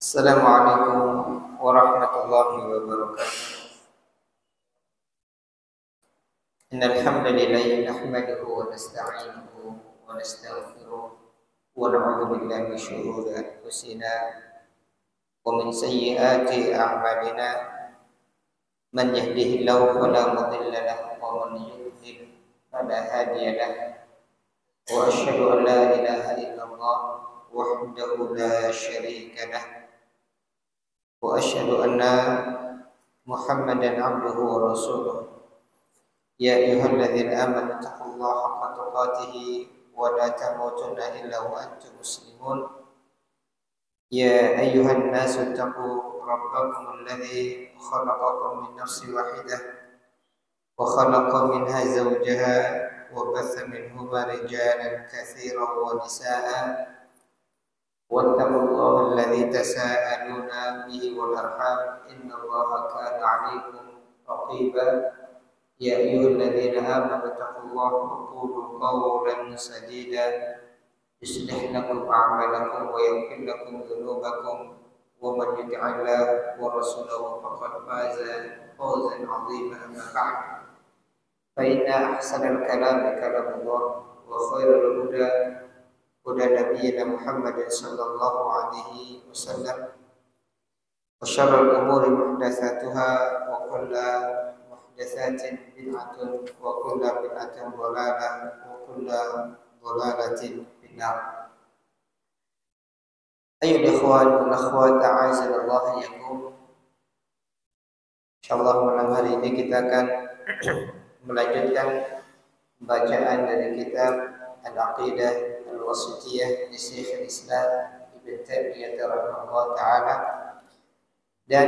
Assalamualaikum warahmatullahi wabarakatuh. Innal hamdalillah nahmaduhu wa nasta'inuhu wa nastaghfiruh wa na'udzu billahi min shururi anfusina wa min sayyiati a'malina. Man yahdihillahu fala mudilla lahu wa man yudlil fala hadiya lahu. Wa asyhadu an la ilaha illallah wahdahu la syarika lahu. Wa asyhadu anna Muhammadan abduhu wa rasuluh. Ya ayyuhalladzina amanu taqullaha haqqa tuqatih wa la tamutunna illa wa antum muslimun. Ya ayyuhan nasu taqu rabbakum alladzi khalaqakum min nafsin wahidah wa khalaqa minha zawjaha wa batha minhuma rijalan katsiran wa nisaa'a. واتقوا الله الذي تساءلون به والأرحام إن الله كان عليكم رقيبا. يا أيها الذين آمنوا اتقوا الله وقولوا قولا سديدا يصلح لكم أعمالكم ويغفر لكم ذنوبكم ومن يطع الله ورسوله فقد فاز فوزا عظيما. أما بعد فإن أحسن الكلام كلام الله وخير الهدى هدى نبينا محمد صلى الله عليه وسلم وشر الأمور محدثاتها وكل محدثات بدعة وكل بدعة ضلالة وكل ضلالة في النار. أيها الإخوان والأخوات أعزنا الله إياكم. Insyaallah malam hari ini kita akan melanjutkan bacaan dari kitab Al-Aqidah Al-Wasithiyah di Syekhul Islam Ibn Taimiyah rahimahullah ta'ala, dan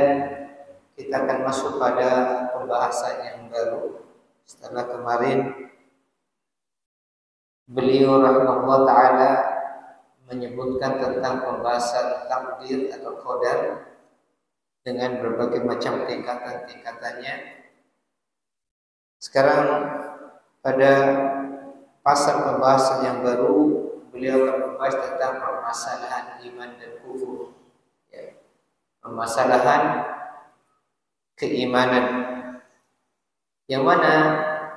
kita akan masuk pada pembahasan yang baru setelah kemarin beliau rahimahullah ta'ala menyebutkan tentang pembahasan takdir atau qadar dengan berbagai macam tingkatan-tingkatannya. Sekarang pada pasal pembahasan yang baru beliau akan membahas tentang permasalahan iman dan kufur, ya. Permasalahan keimanan, yang mana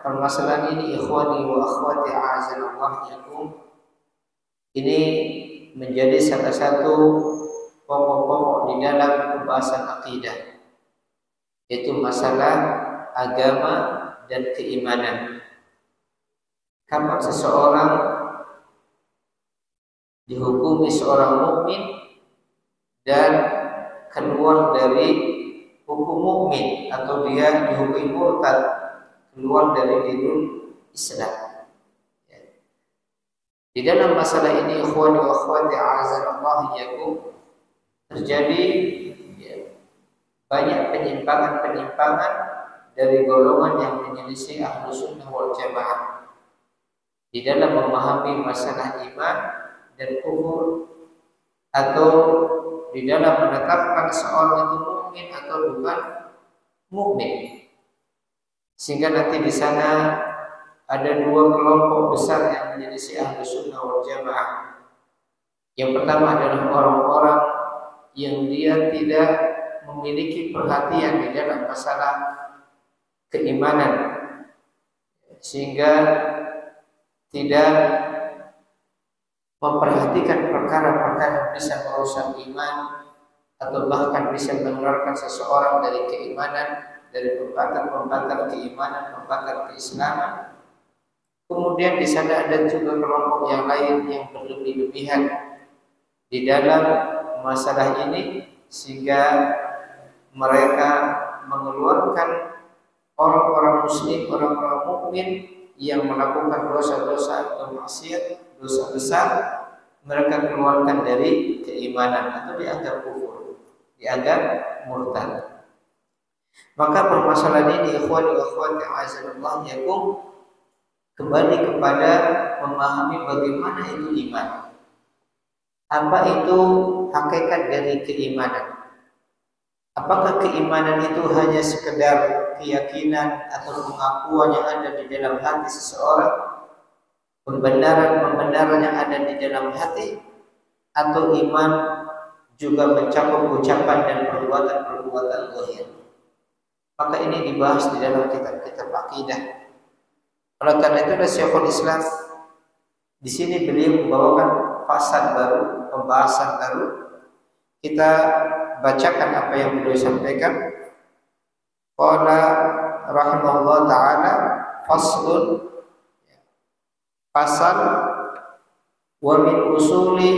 permasalahan ini ikhwani wa akhwati a'azanallah yakum, ini menjadi salah satu pokok-pokok di dalam pembahasan akidah, yaitu masalah agama dan keimanan. Kapan seseorang dihukumi seorang mukmin dan keluar dari hukum mukmin, atau dia dihukumi murtad, keluar dari dinul Islam. Di dalam masalah ini ikhwani wa akhwati a'azanallahu iyyakum terjadi banyak penyimpangan-penyimpangan dari golongan yang menyelisih Ahlus Sunnah wal Jamaah di dalam memahami masalah iman dan kufur, atau di dalam menetapkan seorang itu mukmin atau bukan mukmin, sehingga nanti di sana ada dua kelompok besar yang menyelisih Ahlus Sunnah wal Jamaah. Yang pertama adalah orang-orang yang dia tidak memiliki perhatian di dalam masalah keimanan, sehingga tidak memperhatikan perkara-perkara yang bisa merusak iman atau bahkan bisa mengeluarkan seseorang dari keimanan, dari pembatal-pembatal keimanan, pembatal keislaman. Kemudian di sana ada juga kelompok yang lain yang berlebih-lebihan di dalam masalah ini, sehingga mereka mengeluarkan orang-orang muslim, orang-orang mukmin yang melakukan dosa-dosa atau maksiat, dosa besar, mereka keluarkan dari keimanan atau dianggap kufur, dianggap murtad. Maka permasalahan ini ikhwani wa akhwati azanillah yakum kembali kepada memahami bagaimana itu iman. Apa itu hakikat dari keimanan? Apakah keimanan itu hanya sekedar keyakinan atau pengakuan yang ada di dalam hati seseorang, pembenaran yang ada di dalam hati, atau iman juga mencakup ucapan dan perbuatan-perbuatan zahir? Maka ini dibahas di dalam kitab-kitab akidah. Oleh karena itu Syekhul Islam di sini beliau membawakan fasal baru, pembahasan baru. Kita bacakan apa yang beliau sampaikan. Qala rahimahullah ta'ala faslun, fasal wa min usuli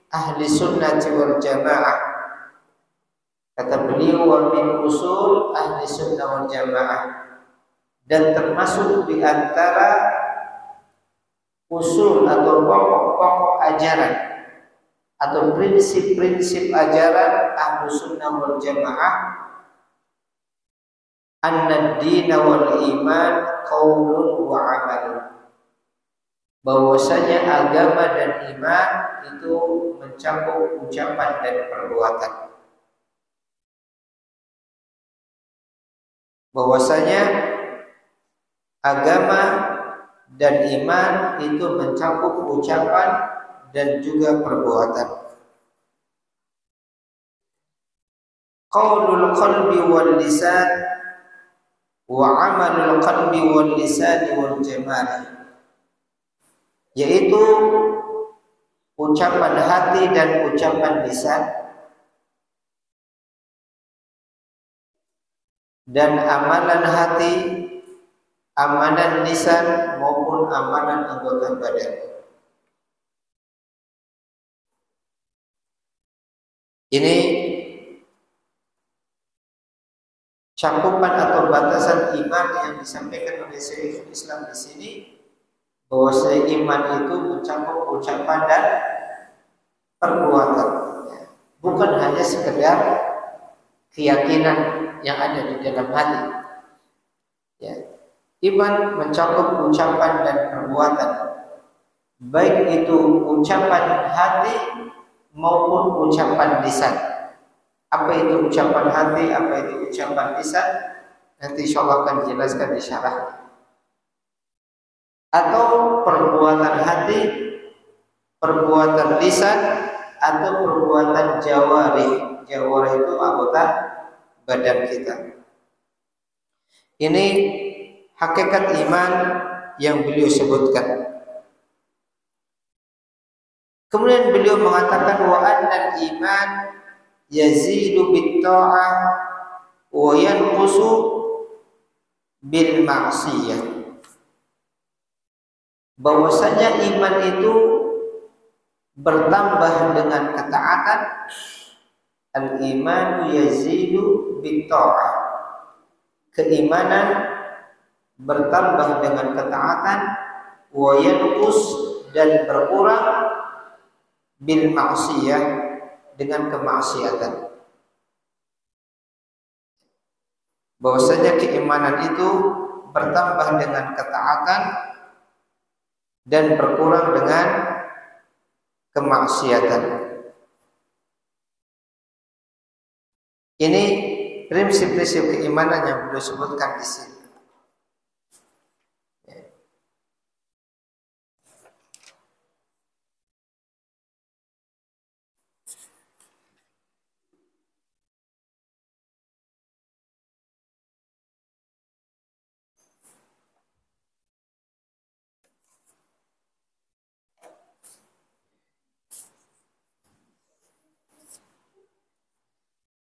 ahli sunnati wal jamaah. Kata beliau wa min usul ahli sunnah wal jamaah, dan termasuk di antara usul atau pokok-pokok ajaran atau prinsip-prinsip ajaran ahli sunnah wal jamaah, anna ad-din wal iman qaulun wa amalun, bahwasanya agama dan iman itu mencakup ucapan dan perbuatan. Bahwasanya agama dan iman itu mencakup ucapan dan juga perbuatan. Qaulul qalbi wal lisan wa amalul qalbi wal lisan wal jamal, yaitu ucapan hati dan ucapan lisan dan amalan hati, amalan lisan maupun amalan anggota badan. Ini cakupan atau batasan iman yang disampaikan oleh Syekhul Islam di sini, bahwa iman itu mencakup ucapan dan perbuatan, bukan hanya sekedar keyakinan yang ada di dalam hati. Ya. Iman mencakup ucapan dan perbuatan, baik itu ucapan hati maupun ucapan lisan. Apa itu ucapan hati, apa itu ucapan lisan, nanti insyaallah akan dijelaskan di syarah. Atau perbuatan hati, perbuatan lisan, atau perbuatan jawarih. Jawarih itu anggota badan kita. Ini hakikat iman yang beliau sebutkan. Kemudian beliau mengatakan wa annal iman yazidu bit ta'ah wa yanqusu bil ma'siyah. Bahwasanya iman itu bertambah dengan ketaatan. Al-imanu yazidu bit ta'ah. Keimanan bertambah dengan ketaatan, wa yanqus dan berkurang bil maksiyah dengan kemaksiatan. Bahwasanya keimanan itu bertambah dengan ketaatan dan berkurang dengan kemaksiatan. Ini prinsip-prinsip keimanan yang beliau sebutkan di sini.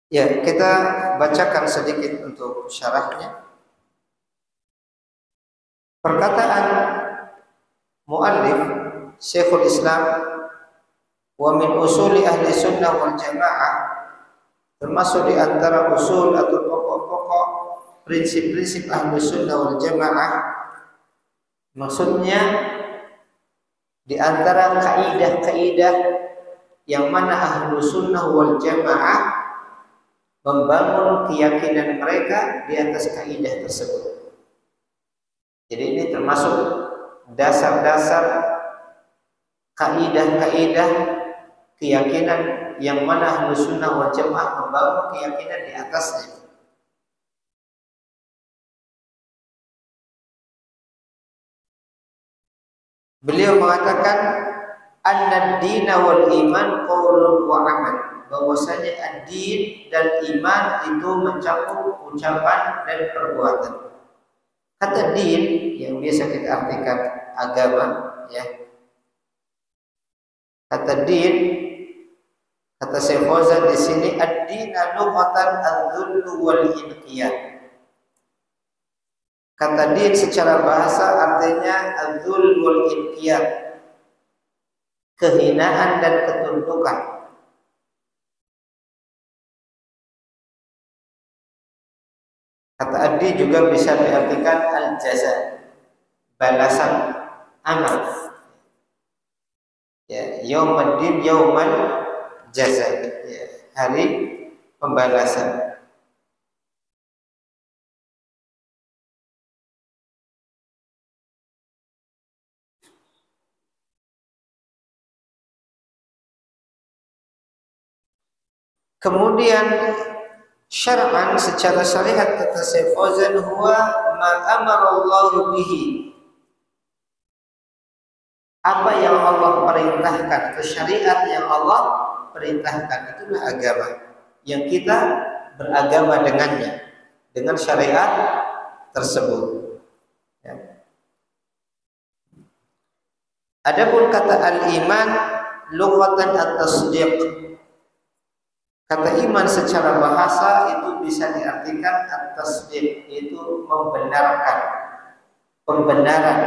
Ya, kita bacakan sedikit untuk syarahnya. Perkataan muallif Syekhul Islam wa min usuli ahli sunnah wal jamaah, termasuk di antara usul atau pokok-pokok prinsip-prinsip Ahlus Sunnah wal Jamaah, maksudnya di antara kaidah-kaidah yang mana Ahlus Sunnah wal Jamaah membangun keyakinan mereka di atas kaidah tersebut. Jadi ini termasuk dasar-dasar kaidah-kaidah keyakinan yang mana Ahlus Sunnah wal Jamaah membangun keyakinan di atasnya. Beliau mengatakan an-dina wal iman qaulun wa amal, bahwasanya ad-din dan iman itu mencakup ucapan dan perbuatan. Kata din yang biasa kita artikan agama, ya. Kata din, kata Syekh Fauzan di sini ad-din lughatan adz-dzullu wal inqiyad. Kata din secara bahasa artinya adzul wal inqiyad, kehinaan dan ketundukan. Kata adi juga bisa diartikan al-jaza, balasan amal. Ya, yaumaddin yauman jaza, ya, hari pembalasan. Kemudian syar'an secara syariat kata Syekh Fauzan huwa ma amara Allah bihi, apa yang Allah perintahkan, atau syariat yang Allah perintahkan, itulah agama yang kita beragama dengannya, dengan syariat tersebut, ya. Adapun kata al-iman lughatan at-tasdiq, kata iman secara bahasa itu bisa diartikan at-tasdiq, yaitu membenarkan, pembenaran.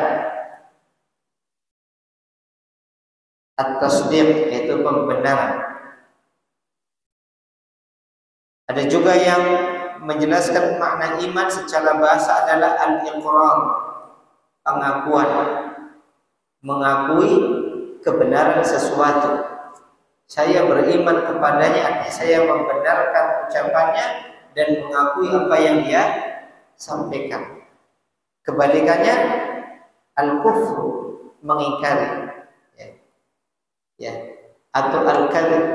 At-tasdiq yaitu pembenaran. Ada juga yang menjelaskan makna iman secara bahasa adalah al-iqrar, pengakuan, mengakui kebenaran sesuatu. Saya beriman kepadanya, artinya saya membenarkan ucapannya dan mengakui apa yang dia sampaikan. Kebalikannya al-kufru, mengingkari, ya, atau al-kadzib,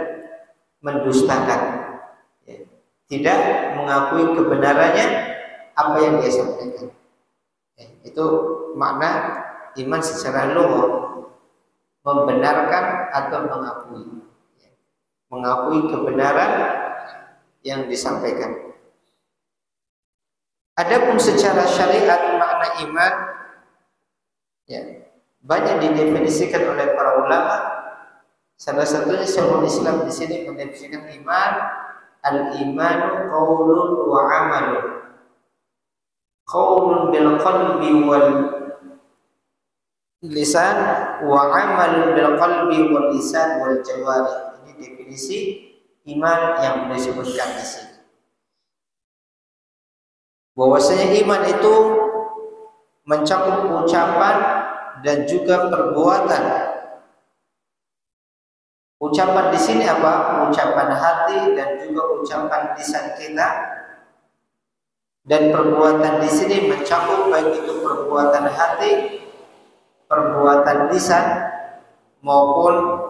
mendustakan, ya, tidak mengakui kebenarannya apa yang dia sampaikan. Ya, itu makna iman secara lughah, membenarkan atau mengakui. Mengakui kebenaran yang disampaikan. Adapun secara syariat makna iman, ya, banyak didefinisikan oleh para ulama. Salah satunya Syekhul Islam di sini mendefinisikan iman, al-imanu qaulun wa amalun. Qaulun bil qalbi wal lisan wa amalun bil qalbi wal lisan wal jawari. Definisi iman yang disebutkan di sini, bahwasanya iman itu mencakup ucapan dan juga perbuatan. Ucapan di sini apa? Ucapan hati dan juga ucapan lisan kita. Dan perbuatan di sini mencakup baik itu perbuatan hati, perbuatan lisan maupun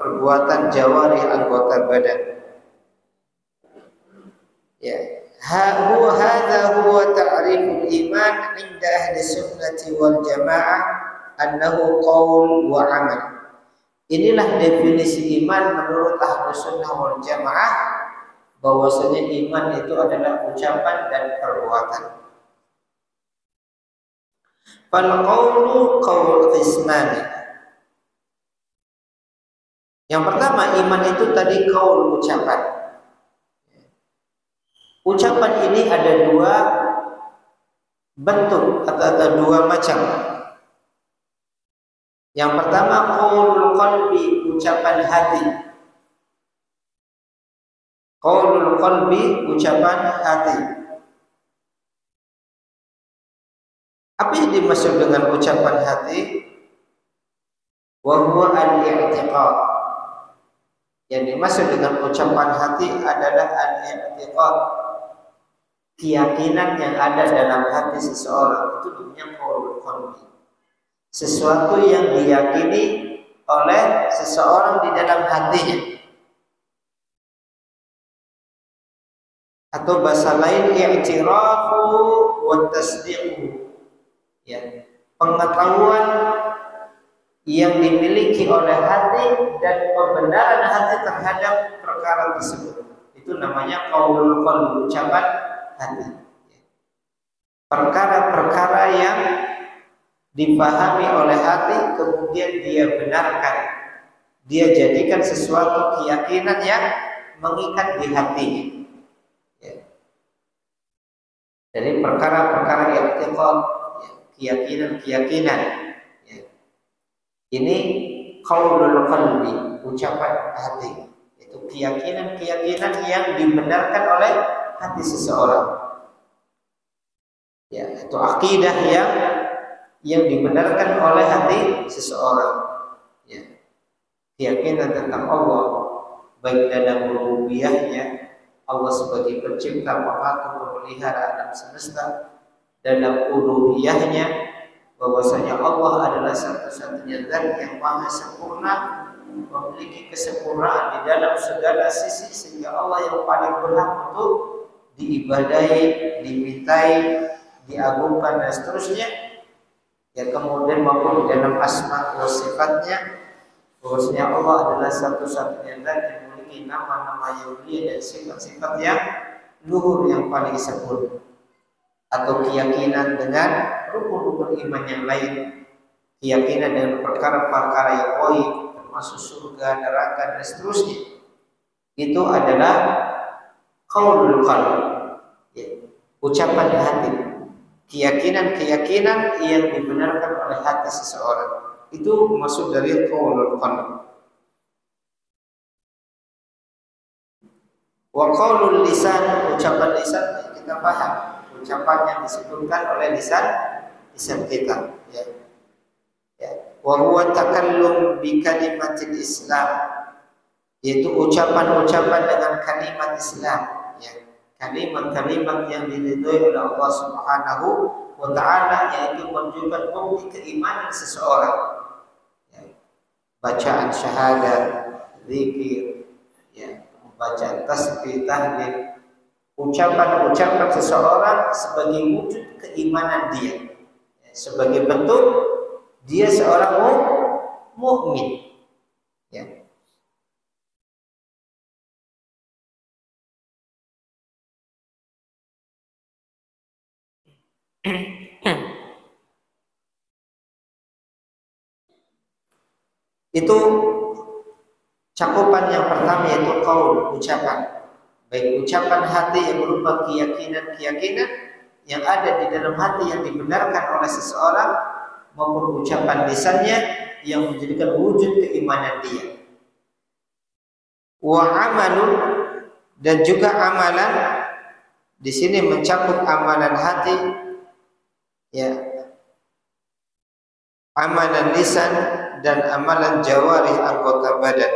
perbuatan jawari anggota badan. Ya, hadza huwa ta'riful iman 'inda ahli sunnati wal jamaah annahu qaul wa amal. Inilah definisi iman menurut ahli sunnah wal jamaah, bahwasanya iman itu adalah ucapan dan perbuatan. Fal qaulu qaul qismani. Yang pertama, iman itu tadi qaul, ucapan. Ucapan ini ada dua bentuk atau ada dua macam. Yang pertama qaulul qalbi, ucapan hati. Qaulul qalbi, ucapan hati. Apa yang dimaksud dengan ucapan hati? Wa huwa al-i'tiqad. Yang dimaksud dengan ucapan hati adalah al-i'tiqad, keyakinan yang ada dalam hati seseorang. Itu namanya qaulul qalbi. Sesuatu yang diyakini oleh seseorang di dalam hatinya. Atau bahasa lain i'tirafu wa tasdiqu. Ya, pengetahuan yang dimiliki oleh hati dan pembenaran hati terhadap perkara tersebut. Itu namanya qaulul qalbi, ucapan hati. Perkara-perkara yang dipahami oleh hati kemudian dia benarkan, dia jadikan sesuatu keyakinan yang mengikat di hatinya. Ya. Dari perkara-perkara yang i'tiqad, keyakinan-keyakinan. Ya. Ini qaulul qalbi, ucapan hati. Itu keyakinan-keyakinan yang dibenarkan oleh hati seseorang. Ya, itu akidah yang dibenarkan oleh hati seseorang. Ya. Keyakinan tentang Allah, baik dalam rububiyahnya, Allah sebagai pencipta, pengatur, pemelihara alam semesta, dalam uluhiyahnya, bahwasanya Allah adalah satu-satunya zat yang maha sempurna, memiliki kesempurnaan di dalam segala sisi, sehingga Allah yang paling berhak untuk diibadahi, dimintai, diagungkan dan seterusnya. Ya, kemudian maupun di dalam asma wa sifatnya, bahwasanya Allah adalah satu-satunya zat yang memiliki nama-nama yang mulia dan sifat-sifat yang luhur yang paling sempurna. Atau keyakinan dengan rukun-rukun iman yang lain, keyakinan dengan perkara-perkara yang gaib, termasuk surga, neraka dan seterusnya. Itu adalah qaulul qalbi, ya, ucapan hati, keyakinan-keyakinan yang dibenarkan oleh hati seseorang. Itu maksud dari qaulul qalbi. Wa qaulul lisan, ucapan lisan kita paham, ucapan yang disebutkan oleh lisan kita. Ya. Ya. Wa huwa takallum bi kalimatil Islam, yaitu ucapan-ucapan dengan kalimat Islam. Ya. Kalimat-kalimat yang diridhoi oleh Allah Subhanahu wa ta'ala, yaitu menunjukkan bukti keimanan seseorang. Ya. Bacaan syahadat, zikir, ya, bacaan tasbih, tahlil, ucapan-ucapan seseorang sebagai wujud keimanan dia, ya, sebagai bentuk dia seorang mukmin. Ya. Itu cakupan yang pertama, yaitu qaul, ucapan. Baik ucapan hati yang berupa keyakinan-keyakinan yang ada di dalam hati yang dibenarkan oleh seseorang, maupun ucapan lisannya yang menjadikan wujud keimanan dia. Wa amalun, dan juga amalan. Di sini mencakup amalan hati, ya, amalan lisan dan amalan jawarih, anggota badan.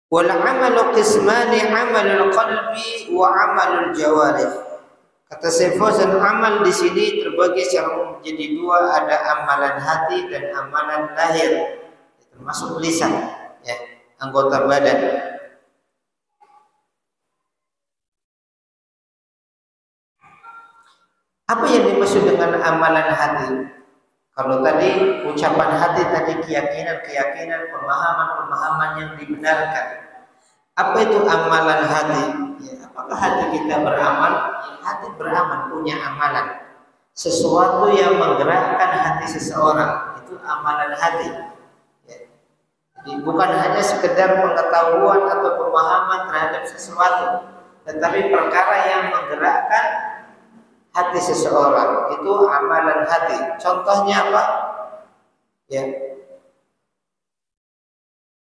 Wal amalu qismani, amalul qalbi wa amalul jawarih. Kata Syekh Fauzan, amal di sini terbagi secara menjadi dua, ada amalan hati dan amalan lahir, termasuk lisan, ya, anggota badan. Apa yang dimaksud dengan amalan hati? Kalau tadi ucapan hati, tadi keyakinan-keyakinan, pemahaman-pemahaman yang dibenarkan. Apa itu amalan hati? Ya, apakah hati kita beramal? Ya, hati beramal, punya amalan. Sesuatu yang menggerakkan hati seseorang, itu amalan hati. Ya. Jadi bukan hanya sekedar pengetahuan atau pemahaman terhadap sesuatu, tetapi perkara yang menggerakkan hati seseorang, itu amalan hati. Contohnya apa? Ya.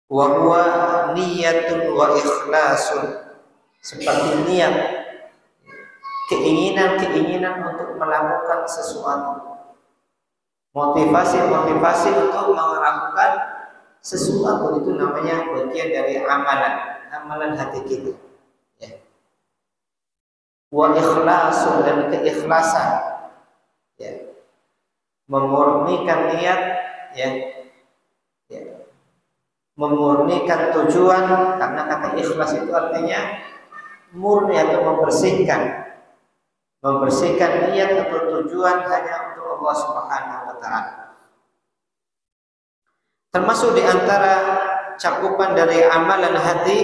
Wa huwa niyatun wa ikhlasun. Seperti niat, keinginan untuk melakukan sesuatu. Motivasi untuk melakukan sesuatu, itu namanya bagian dari amalan hati kita. Ya. Wa ikhlasun, dan keikhlasan, ya. Memurnikan niat, ya. Ya. Memurnikan tujuan, karena kata ikhlas itu artinya murni atau membersihkan niat atau tujuan hanya untuk Allah Subhanahu wa taala. Termasuk di antara cakupan dari amalan hati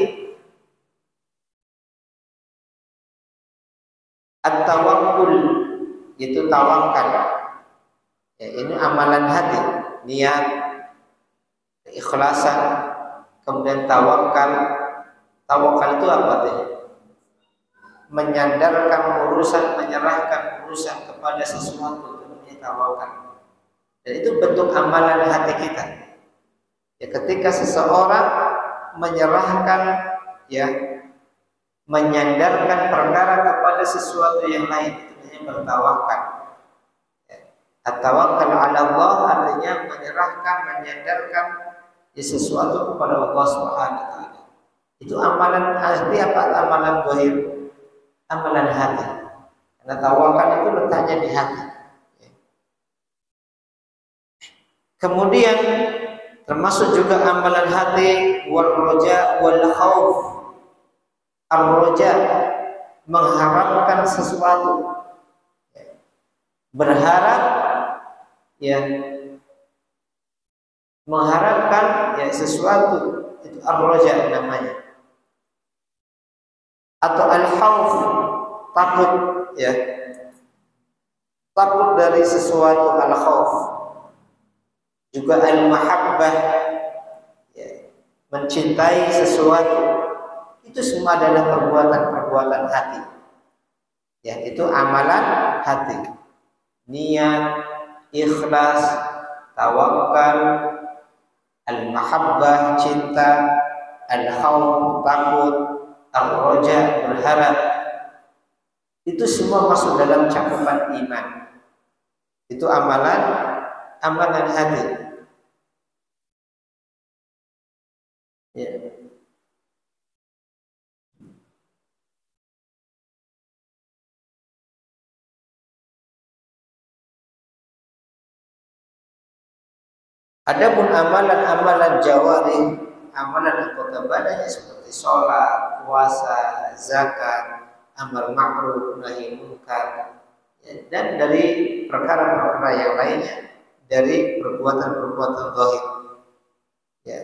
at-tawakkul, yaitu tawakal. Ya, ini amalan hati, niat, keikhlasan, kemudian tawakal. Tawakal itu apa tadi? Menyandarkan urusan, menyerahkan urusan kepada sesuatu, itu namanya tawakal. Dan itu bentuk amalan hati kita. Ya, ketika seseorang menyerahkan, ya, menyandarkan perkara kepada sesuatu yang lain, itu namanya bertawakal. Ya. At-tawakkal 'ala Allah artinya menyerahkan, menyandarkan sesuatu kepada Allah Subhanahu wa taala. Itu amalan hati apa amalan zahir? Amalan hati. Karena tawakal itu letaknya di hati. Kemudian termasuk juga amalan hati wal roja wal khauf. Ar-roja, mengharapkan sesuatu, berharap, ya, mengharapkan, ya, sesuatu, itu ar-roja namanya. Atau al-khauf, takut, ya, takut dari sesuatu, al-khauf. Juga al-mahabbah, ya, mencintai sesuatu. Itu semua adalah perbuatan hati. Ya, itu amalan hati. Niat, ikhlas, tawakal, al-mahabbah, cinta, al-khawf, takut, ar-roja, berharap. Itu semua masuk dalam cakupan iman. Itu amalan hati. Ya. Adapun amalan jawari, amalan anggota badannya seperti sholat, puasa, zakat, amar ma'ruf, nahi munkar, ya, dan dari perkara-perkara yang lainnya dari perbuatan-perbuatan zahir. Ya.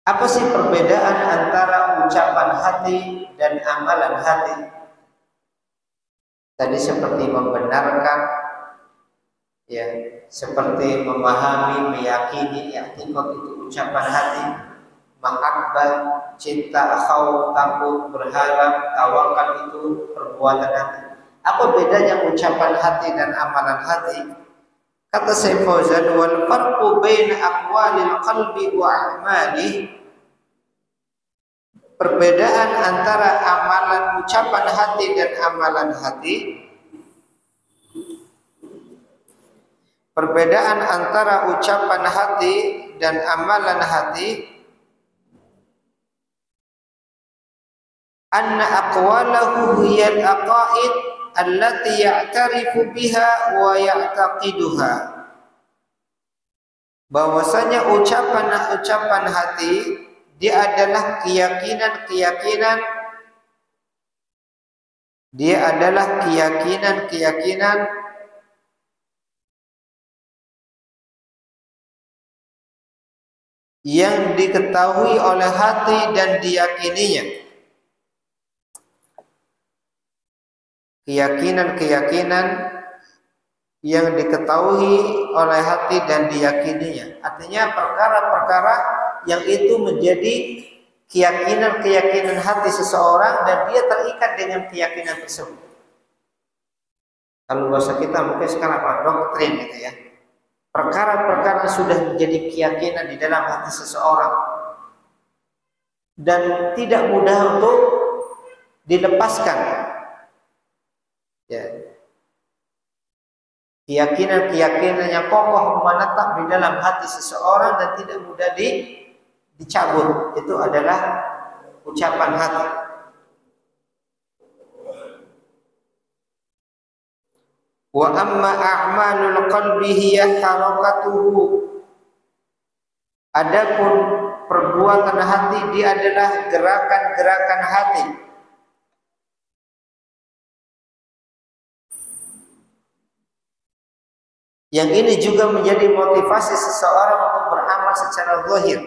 Apa sih perbedaan antara ucapan hati dan amalan hati? Tadi seperti membenarkan, ya, seperti memahami, meyakini, i'tiqad itu ucapan hati. Mahabbah, cinta, khauf, takut, berharap, tawakal itu perbuatan hati. Apa bedanya ucapan hati dan amalan hati? Kata Syekh Fauzan, wal farqu baina aqwalil qalbi wa a'malihi. Perbedaan antara amalan ucapan hati dan amalan hati. Perbedaan antara ucapan hati dan amalan hati. Anna aqwalahu hiyal aqaid allati ya'tarifu biha wa ya'taqiduha. Bahwasanya ucapan hati dia adalah keyakinan-keyakinan, yang diketahui oleh hati dan diyakininya. Keyakinan-keyakinan yang diketahui oleh hati dan diyakininya. Artinya perkara-perkara yang itu menjadi keyakinan-keyakinan hati seseorang dan dia terikat dengan keyakinan tersebut. Kalau bahasa kita mungkin sekarang apa? Doktrin gitu ya. Perkara-perkara sudah menjadi keyakinan di dalam hati seseorang dan tidak mudah untuk dilepaskan. Ya. Keyakinan-keyakinan yang kokoh menetap di dalam hati seseorang dan tidak mudah dicabut. Itu adalah ucapan hati. Wa amma a'malul qalbi hiya harakatuhu. Adapun perbuatan hati dia adalah gerakan-gerakan hati. Yang ini juga menjadi motivasi seseorang untuk beramal secara zahir.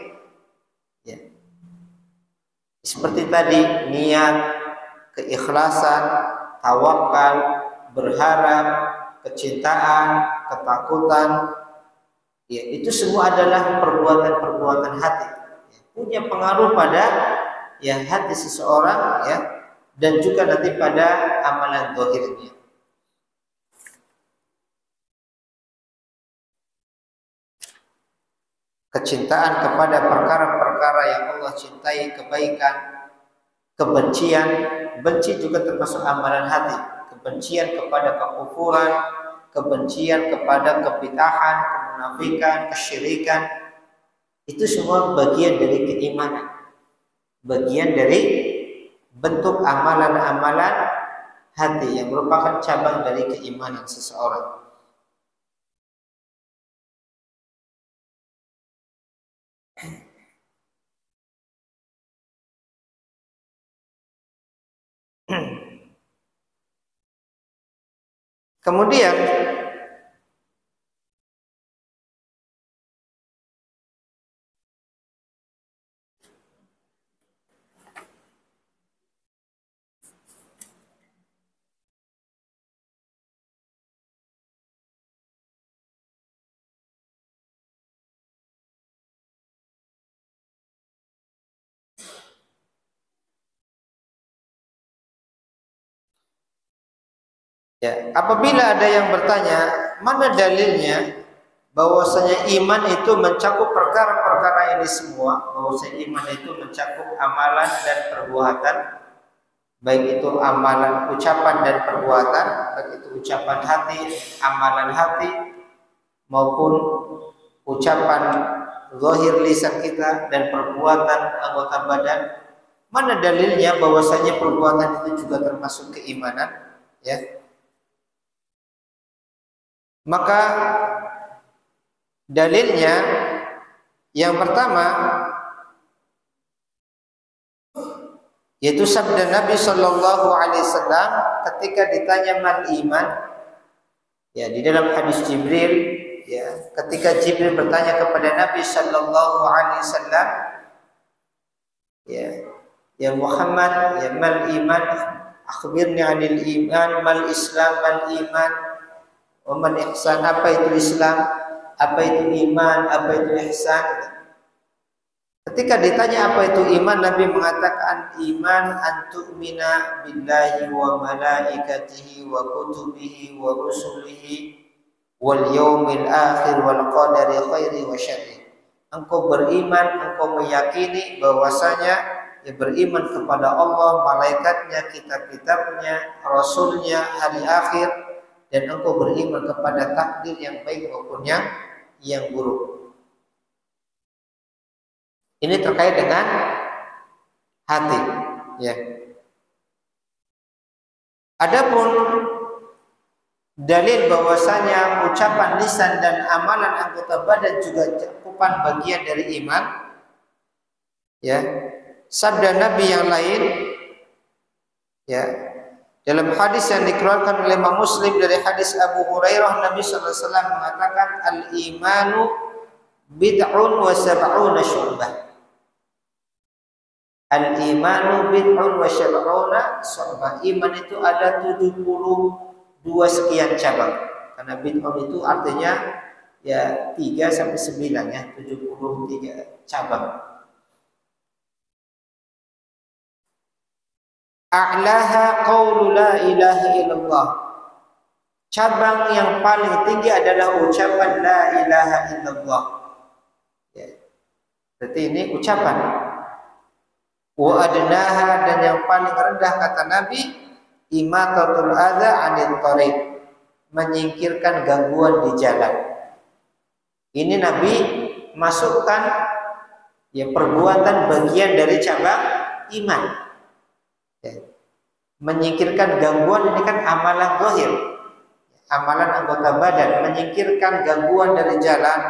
Ya. Seperti tadi niat, keikhlasan, tawakal, berharap, kecintaan, ketakutan, ya itu semua adalah perbuatan-perbuatan hati. Ya, punya pengaruh pada ya hati seseorang ya dan juga nanti pada amalan zahirnya. Kecintaan kepada perkara-perkara yang Allah cintai, kebaikan, kebencian, benci juga termasuk amalan hati. Kebencian kepada kekufuran, kebencian kepada kebid'ahan, kemunafikan, kesyirikan, itu semua bagian dari keimanan, bagian dari bentuk amalan-amalan hati yang merupakan cabang dari keimanan seseorang. Kemudian ya, apabila ada yang bertanya, mana dalilnya bahwasanya iman itu mencakup perkara-perkara ini semua, bahwasanya iman itu mencakup amalan dan perbuatan, baik itu amalan ucapan dan perbuatan, baik itu ucapan hati, amalan hati maupun ucapan zahir lisan kita dan perbuatan anggota badan. Mana dalilnya bahwasanya perbuatan itu juga termasuk keimanan, ya? Maka dalilnya yang pertama yaitu sabda Nabi Shallallahu Alaihi Wasallam ketika ditanya man iman, ya di dalam hadis Jibril, ya ketika Jibril bertanya kepada Nabi Shallallahu Alaihi Wasallam, ya Muhammad, ya mal iman, akhbirni anil iman, mal Islam, mal iman, man ihsan, apa itu Islam, apa itu iman, apa itu ihsan. Ketika ditanya apa itu iman, Nabi mengatakan iman antu'mina billahi wa malaikatihi wa kutubihi wa rusulihi wal yaumil akhir wal qadari khairi wa syarri. Engkau beriman, engkau meyakini bahwasanya ya beriman kepada Allah, malaikatnya, kitab-kitabnya, rasulnya, hari akhir, dan engkau beriman kepada takdir yang baik maupun yang buruk. Ini terkait dengan hati, ya. Adapun dalil bahwasanya ucapan lisan dan amalan anggota badan juga cakupan bagian dari iman, ya. Sabda Nabi yang lain, ya. Dalam hadis yang dikeluarkan oleh Imam Muslim dari hadis Abu Hurairah, Nabi SAW mengatakan al-imanu bid'un wa sab'una syu'bah. Al-imanu bid'un wa sab'una syu'bah. Iman itu ada 72 sekian cabang. Karena bid'un itu artinya ya 3 sampai 9 ya, 73 cabang. A'laha qaulu la ilaha illallah. Cabang yang paling tinggi adalah ucapan la ilaha illallah. Ya. Berarti ini ucapan. Wa adnaha, dan yang paling rendah kata Nabi, imatatul adza 'anil thariq, menyingkirkan gangguan di jalan. Ini Nabi masukkan ya perbuatan bagian dari cabang iman. Ya. Menyingkirkan gangguan ini kan amalan zahir, amalan anggota badan. Menyingkirkan gangguan dari jalan,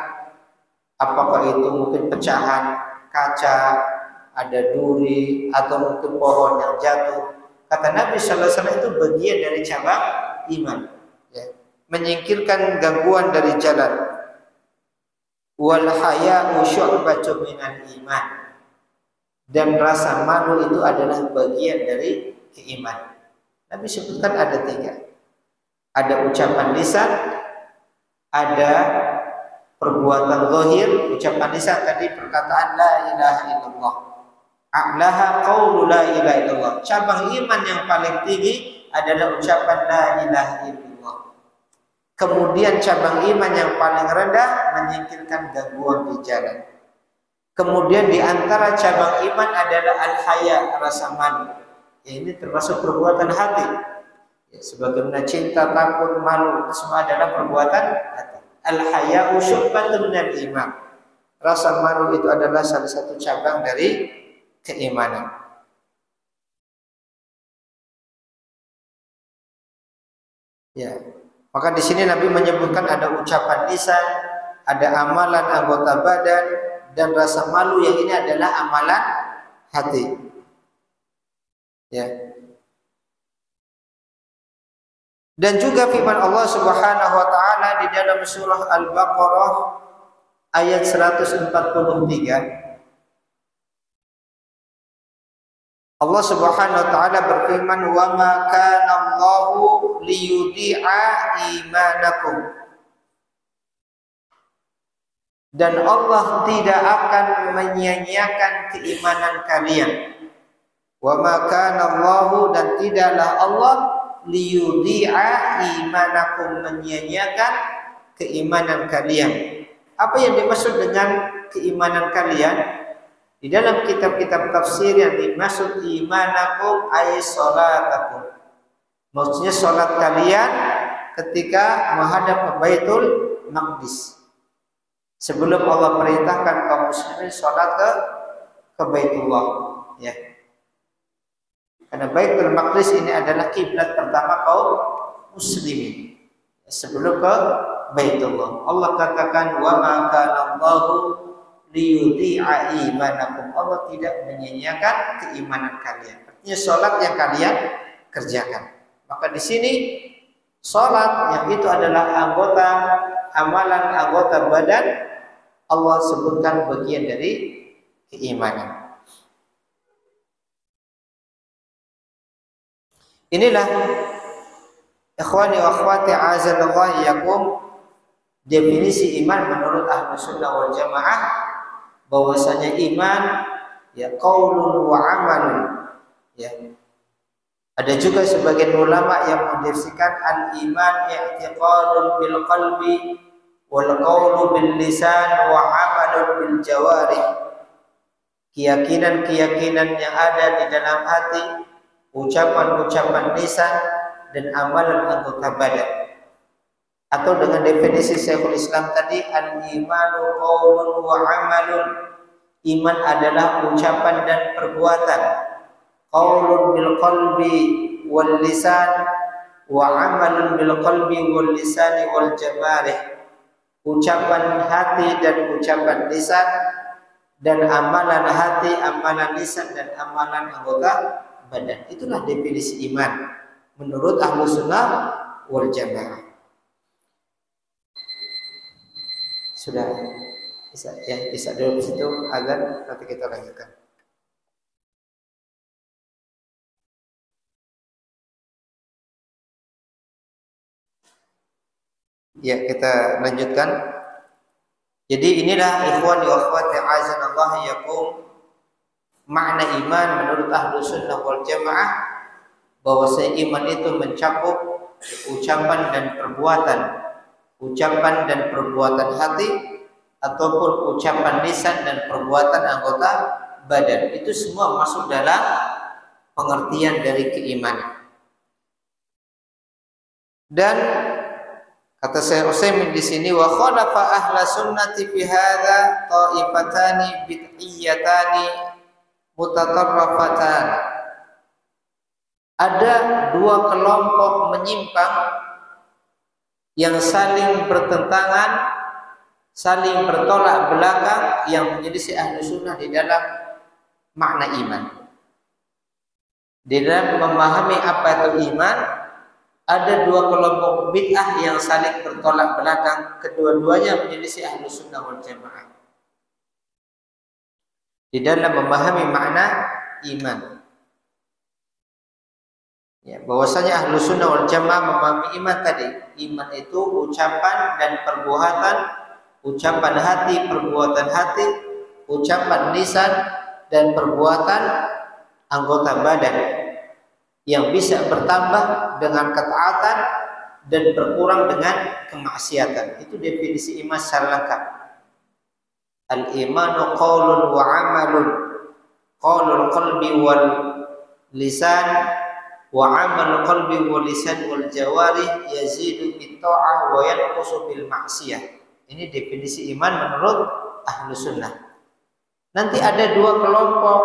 apakah itu mungkin pecahan kaca, ada duri, atau mungkin pohon yang jatuh. Kata Nabi sallallahu alaihi wasallam itu bagian dari cabang iman. Ya. Menyingkirkan gangguan dari jalan. Wal haya'u syu'batun minal iman, dan rasa malu itu adalah bagian dari keimanan. Nabi sebutkan ada 3. Ada ucapan lisan, ada perbuatan zahir. Ucapan lisan tadi perkataan la ilaha illallah. A'laha qaulu la ilaha illallah. Cabang iman yang paling tinggi adalah ucapan la ilaha illallah. Kemudian cabang iman yang paling rendah menyingkirkan gangguan di jalan. Kemudian di antara cabang iman adalah al-haya, rasa malu. Ya, ini termasuk perbuatan hati. Ya, sebagaimana cinta, takut, malu, itu semua adalah perbuatan hati. Al-haya'u syu'batun minal iman. Rasa malu itu adalah salah satu cabang dari keimanan. Ya. Maka di sini Nabi menyebutkan ada ucapan lisan, ada amalan anggota badan, dan rasa malu yang ini adalah amalan hati. Ya. Dan juga firman Allah Subhanahu wa taala di dalam surah Al-Baqarah ayat 143. Allah Subhanahu wa taala berfirman, "Wa ma kana Allahu liyudhi'a imanakum." Dan Allah tidak akan menyia-nyiakan keimanan kalian. Wa ma kana Allahu, dan tidaklah Allah liyudhi'a imanakum, menyia-nyiakan keimanan kalian. Apa yang dimaksud dengan keimanan kalian? Di dalam kitab-kitab tafsir yang dimaksud imanakum ay salatakum. Maksudnya salat kalian ketika menghadap ke Baitul Maqdis. Sebelum Allah perintahkan kaum muslimin salat ke Baitullah, ya. Karena Baitul Maqdis ini adalah kiblat pertama kaum muslimin sebelum ke Baitullah. Allah katakan wa ma kana Allahu liyudhi'a imanakum. Allah tidak menyia-nyiakan keimanan kalian. Artinya salat yang kalian kerjakan. Maka di sini salat yang itu adalah anggota amalan anggota badan, Allah sebutkan bagian dari keimanan. Inilah ikhwani wa akhwati azanallahu iyyakum definisi iman menurut Ahlus Sunnah wal Jamaah, bahwasanya iman ya qaulun wa amalun, ya. Ada juga sebagian ulama yang mendefinisikan al-iman i'tiqadun bil qalbi wal qaulu bil lisan wa amalun bil jawarih. Keyakinan-keyakinan yang ada di dalam hati, ucapan-ucapan lisan, dan amalan anggota badan. Atau dengan definisi Syekhul Islam tadi, al-imanu qaulun wa amalun. Iman adalah ucapan dan perbuatan. Qaulun bil qalbi wal lisan wa amalun bil qalbi wal lisani wal jawarih. Ucapan hati dan ucapan lisan, dan amalan hati, amalan lisan, dan amalan anggota badan. Itulah definisi iman menurut Ahlus Sunnah wal Jamaah. Sudah bisa dulu di situ agar nanti kita lanjutkan. Ya, kita lanjutkan. Jadi inilah ikhwan wa akhwat azanallah yakum makna iman menurut Ahlus Sunnah wal Jamaah, bahwasanya iman itu mencakup ucapan dan perbuatan, ucapan dan perbuatan hati, ataupun ucapan lisan dan perbuatan anggota badan. Itu semua masuk dalam pengertian dari keimanan. Dan kata Syekh Utsaimin di sini, wa khalafa ahla sunnati fi hadza ta'ifatani bid'iyatani mutatarrafatan. Ada dua kelompok menyimpang yang saling bertentangan, saling bertolak belakang, yang menjadi ahlu sunnah di dalam makna iman. Di dalam memahami apa itu iman, ada dua kelompok bid'ah yang saling bertolak belakang, kedua-duanya menjadi ahlu sunnah wal jamaah di dalam memahami makna iman. Ya, bahwasanya ahlu sunnah wal jamaah memahami iman tadi, iman itu ucapan dan perbuatan, ucapan hati, perbuatan hati, ucapan lisan dan perbuatan anggota badan, yang bisa bertambah dengan ketaatan dan berkurang dengan kemaksiatan. Itu definisi iman secara lengkap. Al-imanu qaulun wa amalun, qaulul qalbi wal lisan wa amalul qalbi wal lisan wal jawarih yazidu bit ta'ah wa yanqusu bil ma'siyah. Ini definisi iman menurut ahlu sunnah. Nanti ada dua kelompok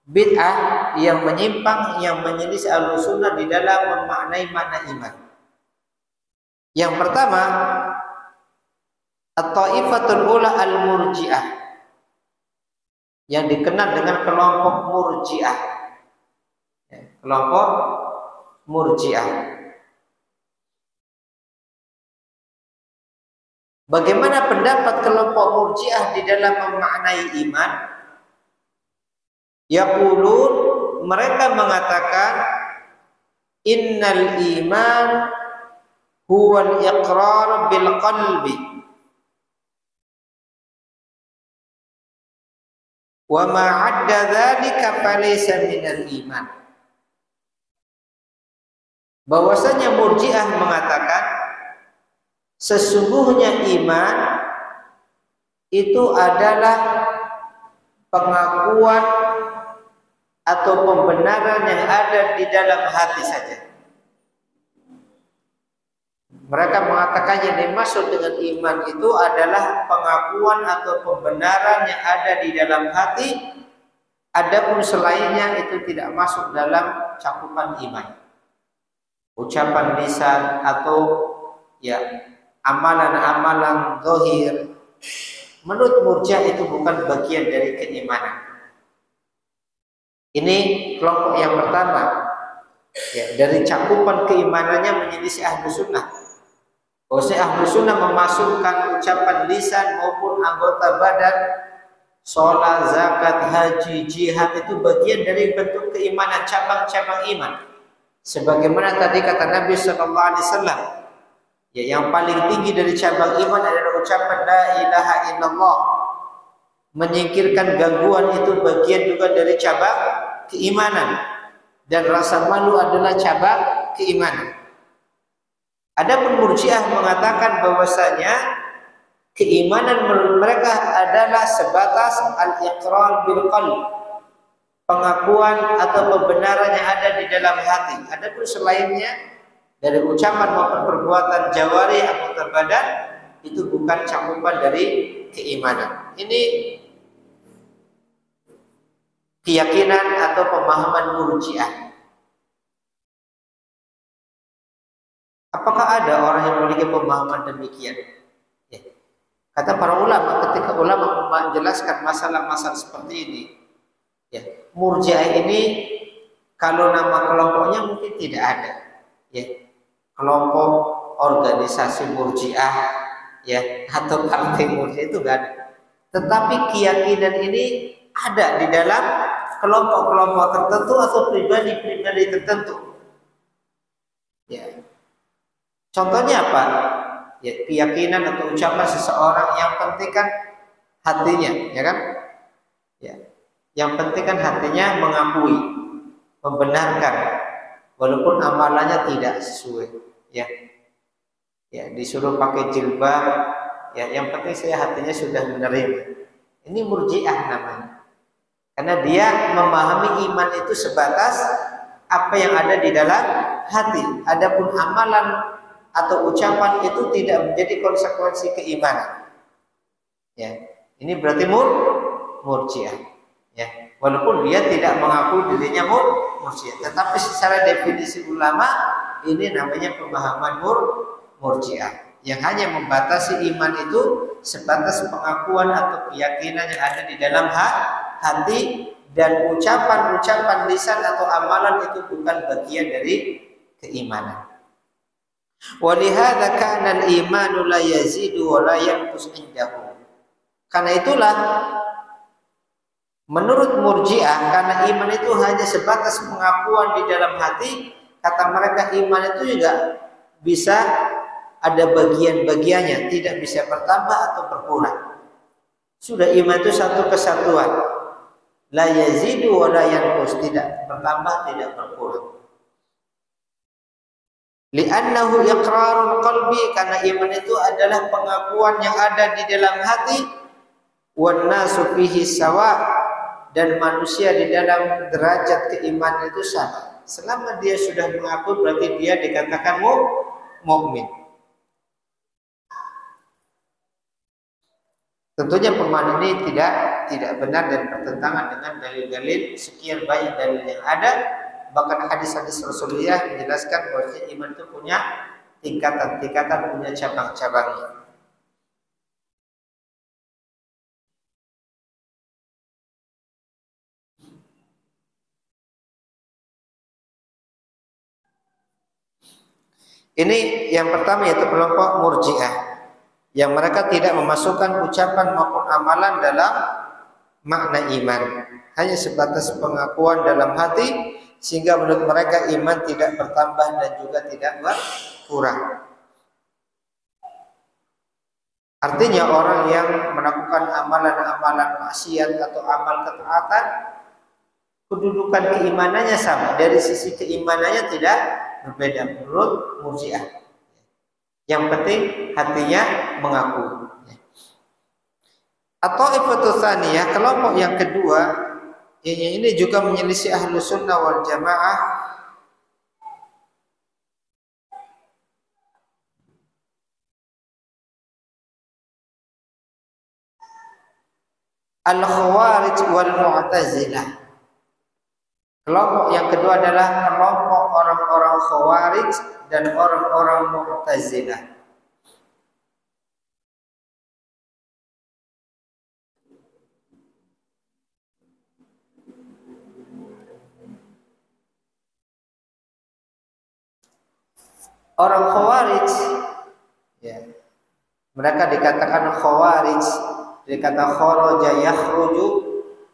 bid'ah yang menyimpang, yang menyelisih ahlu sunnah di dalam memaknai makna iman. Yang pertama, at-taifatul ula al-murji'ah, yang dikenal dengan kelompok murji'ah. Kelompok murji'ah. Bagaimana pendapat kelompok murji'ah di dalam memaknai iman? Yaqulun, mereka mengatakan innal iman huwal iqrar bil qalbi wa ma 'adda dzalika falaysa minal iman. Bahwasanya murji'ah mengatakan sesungguhnya iman itu adalah pengakuan atau pembenaran yang ada di dalam hati saja. Mereka mengatakan yang dimaksud dengan iman itu adalah pengakuan atau pembenaran yang ada di dalam hati, adapun selainnya itu tidak masuk dalam cakupan iman. Ucapan lisan atau ya amalan-amalan zahir, menurut murji'ah itu bukan bagian dari keimanan. Ini kelompok yang pertama, ya, dari cakupan keimanannya menyelisih ahlu sunnah. Bahwasanya ahlu sunnah memasukkan ucapan lisan maupun anggota badan, sholat, zakat, haji, jihad itu bagian dari bentuk keimanan, cabang-cabang iman. Sebagaimana tadi kata Nabi Sallallahu Alaihi Wasallam, ya, yang paling tinggi dari cabang iman adalah ucapan la ilaha illallah. Menyingkirkan gangguan itu bagian juga dari cabang keimanan, dan rasa malu adalah cabang keimanan. Adapun murji'ah mengatakan bahwasanya keimanan menurut mereka adalah sebatas al-iqrar bil qalb, pengakuan atau pembenaran yang ada di dalam hati. Adapun selainnya dari ucapan maupun perbuatan jawari anggota badan itu bukan cakupan dari keimanan. Ini keyakinan atau pemahaman murji'ah. Apakah ada orang yang memiliki pemahaman demikian? Ya. Kata para ulama, ketika ulama menjelaskan masalah-masalah seperti ini, ya, murji'ah ini kalau nama kelompoknya mungkin tidak ada, ya, kelompok organisasi murji'ah, ya, atau partai murji'ah itu enggak ada. Tetapi keyakinan ini ada di dalam kelompok-kelompok tertentu atau pribadi-pribadi tertentu. Ya. Contohnya apa? ya, keyakinan atau ucapan seseorang, yang penting kan hatinya, ya kan? Ya. Yang penting kan hatinya mengakui, membenarkan, walaupun amalannya tidak sesuai. Ya, ya disuruh pakai jilbab, ya yang penting saya hatinya sudah menerima. Ini murji'ah namanya. Karena dia memahami iman itu sebatas apa yang ada di dalam hati. Adapun amalan atau ucapan itu tidak menjadi konsekuensi keimanan. Ya, ini berarti murji'ah. Ya, walaupun dia tidak mengakui dirinya murji'ah, tetapi secara definisi ulama ini namanya pemahaman murji'ah, yang hanya membatasi iman itu sebatas pengakuan atau keyakinan yang ada di dalam hati, dan ucapan-ucapan lisan atau amalan itu bukan bagian dari keimanan. Walihada kana al-imanu la yazidu wa la yanqus indahu. Karena itulah menurut murji'ah, karena iman itu hanya sebatas pengakuan di dalam hati, kata mereka iman itu juga bisa ada bagian-bagiannya, tidak bisa bertambah atau berkurang. Sudah iman itu satu kesatuan. La yazidu wa la yanqus, tidak bertambah, tidak berkurang. Li'annahu iqrarul qalbi, karena iman itu adalah pengakuan yang ada di dalam hati. Wan nasu fihi sawa, dan manusia di dalam derajat keimanan itu sama. Selama dia sudah mengaku, berarti dia dikatakan mukmin. Tentunya pemahaman ini tidak benar dan bertentangan dengan dalil-dalil sekian banyak dalil yang ada. Bahkan hadis-hadis Rasulullah menjelaskan bahwa iman itu punya tingkatan-tingkatan, punya cabang-cabangnya. Ini yang pertama, yaitu kelompok murji'ah, yang mereka tidak memasukkan ucapan maupun amalan dalam makna iman, hanya sebatas pengakuan dalam hati, sehingga menurut mereka iman tidak bertambah dan juga tidak berkurang. Artinya orang yang melakukan amalan-amalan maksiat atau amal ketaatan, kedudukan keimanannya sama, dari sisi keimanannya tidak berbeda menurut murji'ah. Yang penting hatinya mengaku. Atau ifatu tsaniyah, kelompok yang kedua, ini juga menyelisih ahlu sunnah wal jamaah. Al-Khawarij wal Mu'tazilah. Kelompok yang kedua adalah kelompok orang-orang Khawarij dan orang-orang Mu'tazilah. Orang Khawarij, ya, mereka dikatakan Khawarij, dikata kharaja yakhruju,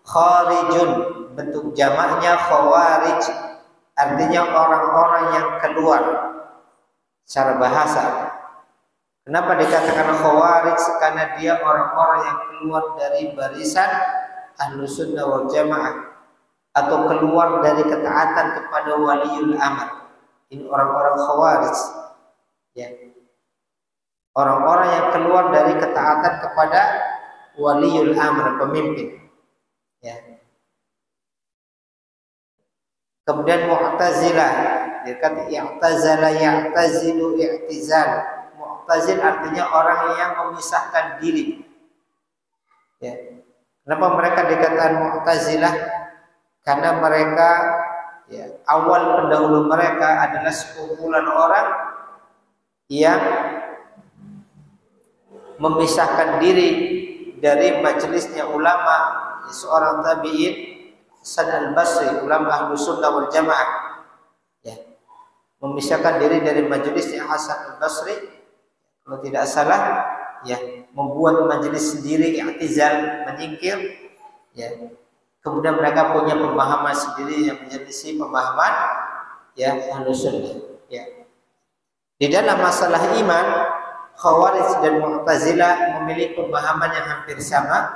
kharijun, bentuk jamaknya Khawarij, artinya orang-orang yang keluar secara bahasa. Kenapa dikatakan Khawarij? Karena dia orang-orang yang keluar dari barisan Ahlus Sunnah wal Jamaah, atau keluar dari ketaatan kepada waliul amr. Ini orang-orang Khawarij, ya. Orang-orang yang keluar dari ketaatan kepada waliul amr, pemimpin, ya. Kemudian Mu'tazilah, dikata i'tazala ya'tazilu i'tizal. Mu'tazil artinya orang yang memisahkan diri, ya. Kenapa mereka dikatakan Mu'tazilah? Karena mereka, ya, awal pendahulu mereka adalah sekumpulan orang yang memisahkan diri dari majelisnya ulama, seorang tabi'in Hasan al-Basri, ulama Ahlus Sunnah wal Jamaah, ya, memisahkan diri dari majelisnya Hasan al-Basri, kalau tidak salah, ya, membuat majelis sendiri, i'tizal, menyingkir, ya. Kemudian mereka punya pemahaman sendiri yang menyelisih pemahaman, ya, Ahlus Sunnah, ya. Di dalam masalah iman, Khawarij dan Mu'tazilah memiliki pemahaman yang hampir sama.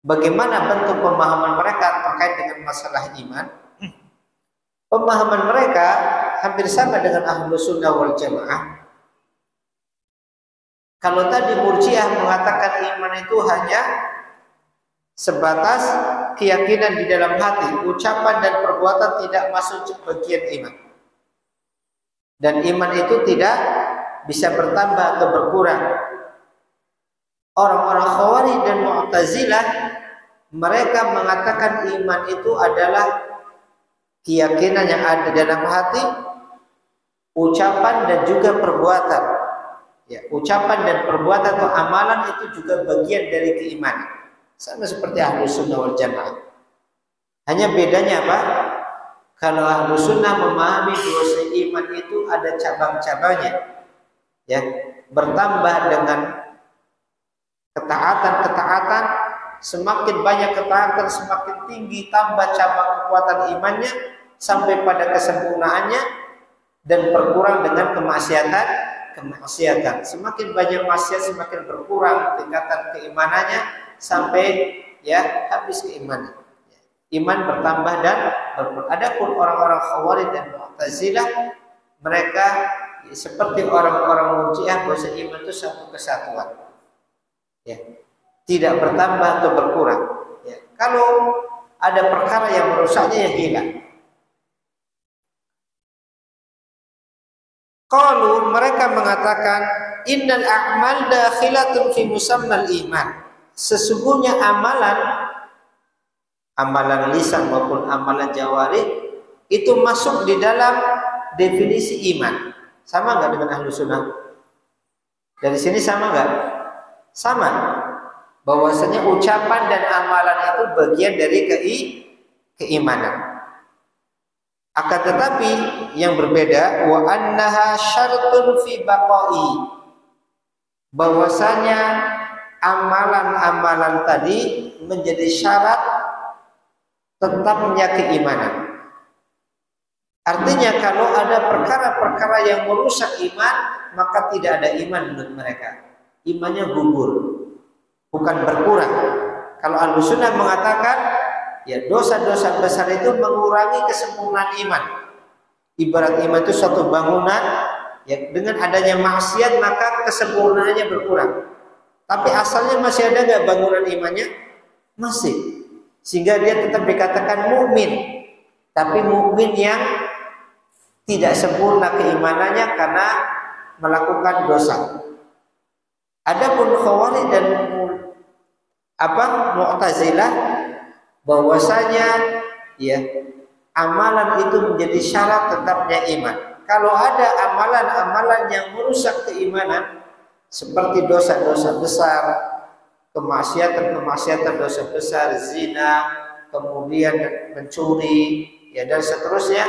Bagaimana bentuk pemahaman mereka terkait dengan masalah iman? Pemahaman mereka hampir sama dengan Ahlus Sunnah wal Jamaah. Kalau tadi Murji'ah mengatakan iman itu hanya sebatas keyakinan di dalam hati, ucapan dan perbuatan tidak masuk bagian iman. Dan iman itu tidak bisa bertambah atau berkurang. Orang-orang Khawarij dan Mu'tazilah mereka mengatakan iman itu adalah keyakinan yang ada dalam hati, ucapan dan juga perbuatan. Ya, ucapan dan perbuatan atau amalan itu juga bagian dari keimanan. Sama seperti Ahlus Sunnah wal Jamaah. Hanya bedanya apa? Kalau Ahlus Sunnah memahami bahwa iman itu ada cabang-cabangnya, ya, bertambah dengan ketaatan-ketaatan, semakin banyak ketaatan semakin tinggi tambah cabang kekuatan imannya sampai pada kesempurnaannya, dan berkurang dengan kemaksiatan. Semakin banyak maksiat semakin berkurang tingkatan keimanannya sampai ya habis keimanan. Iman bertambah dan berkurang. Adapun orang-orang Khawarij dan Mu'tazilah mereka seperti orang-orang Murji'ah bahwa iman itu satu kesatuan. Ya. Tidak bertambah atau berkurang. Ya. Kalau ada perkara yang merusaknya ya hilang. Qalu mereka mengatakan innal a'mal dakhilatun fi musammal iman. Sesungguhnya amalan lisan maupun amalan jawarih itu masuk di dalam definisi iman. Sama enggak dengan Ahlus Sunnah? Dari sini sama enggak? Sama. Bahwasanya ucapan dan amalan itu bagian dari keimanan. Akan tetapi yang berbeda wa annaha syartun fi baqai, bahwasanya amalan-amalan tadi menjadi syarat tetapnya keimanan. Artinya kalau ada perkara-perkara yang merusak iman, maka tidak ada iman menurut mereka. Imannya gugur, bukan berkurang. Kalau Ahlus Sunnah mengatakan ya dosa-dosa besar itu mengurangi kesempurnaan iman. Ibarat iman itu suatu bangunan, ya dengan adanya maksiat maka kesempurnaannya berkurang. Tapi asalnya masih ada nggak bangunan imannya? Masih. Sehingga dia tetap dikatakan mukmin. Tapi mukmin yang tidak sempurna keimanannya karena melakukan dosa. Adapun Khawarij dan Mu'tazilah bahwasanya ya amalan itu menjadi syarat tetapnya iman. Kalau ada amalan-amalan yang merusak keimanan seperti dosa-dosa besar, kemaksiatan dosa besar, zina, kemudian mencuri, ya dan seterusnya,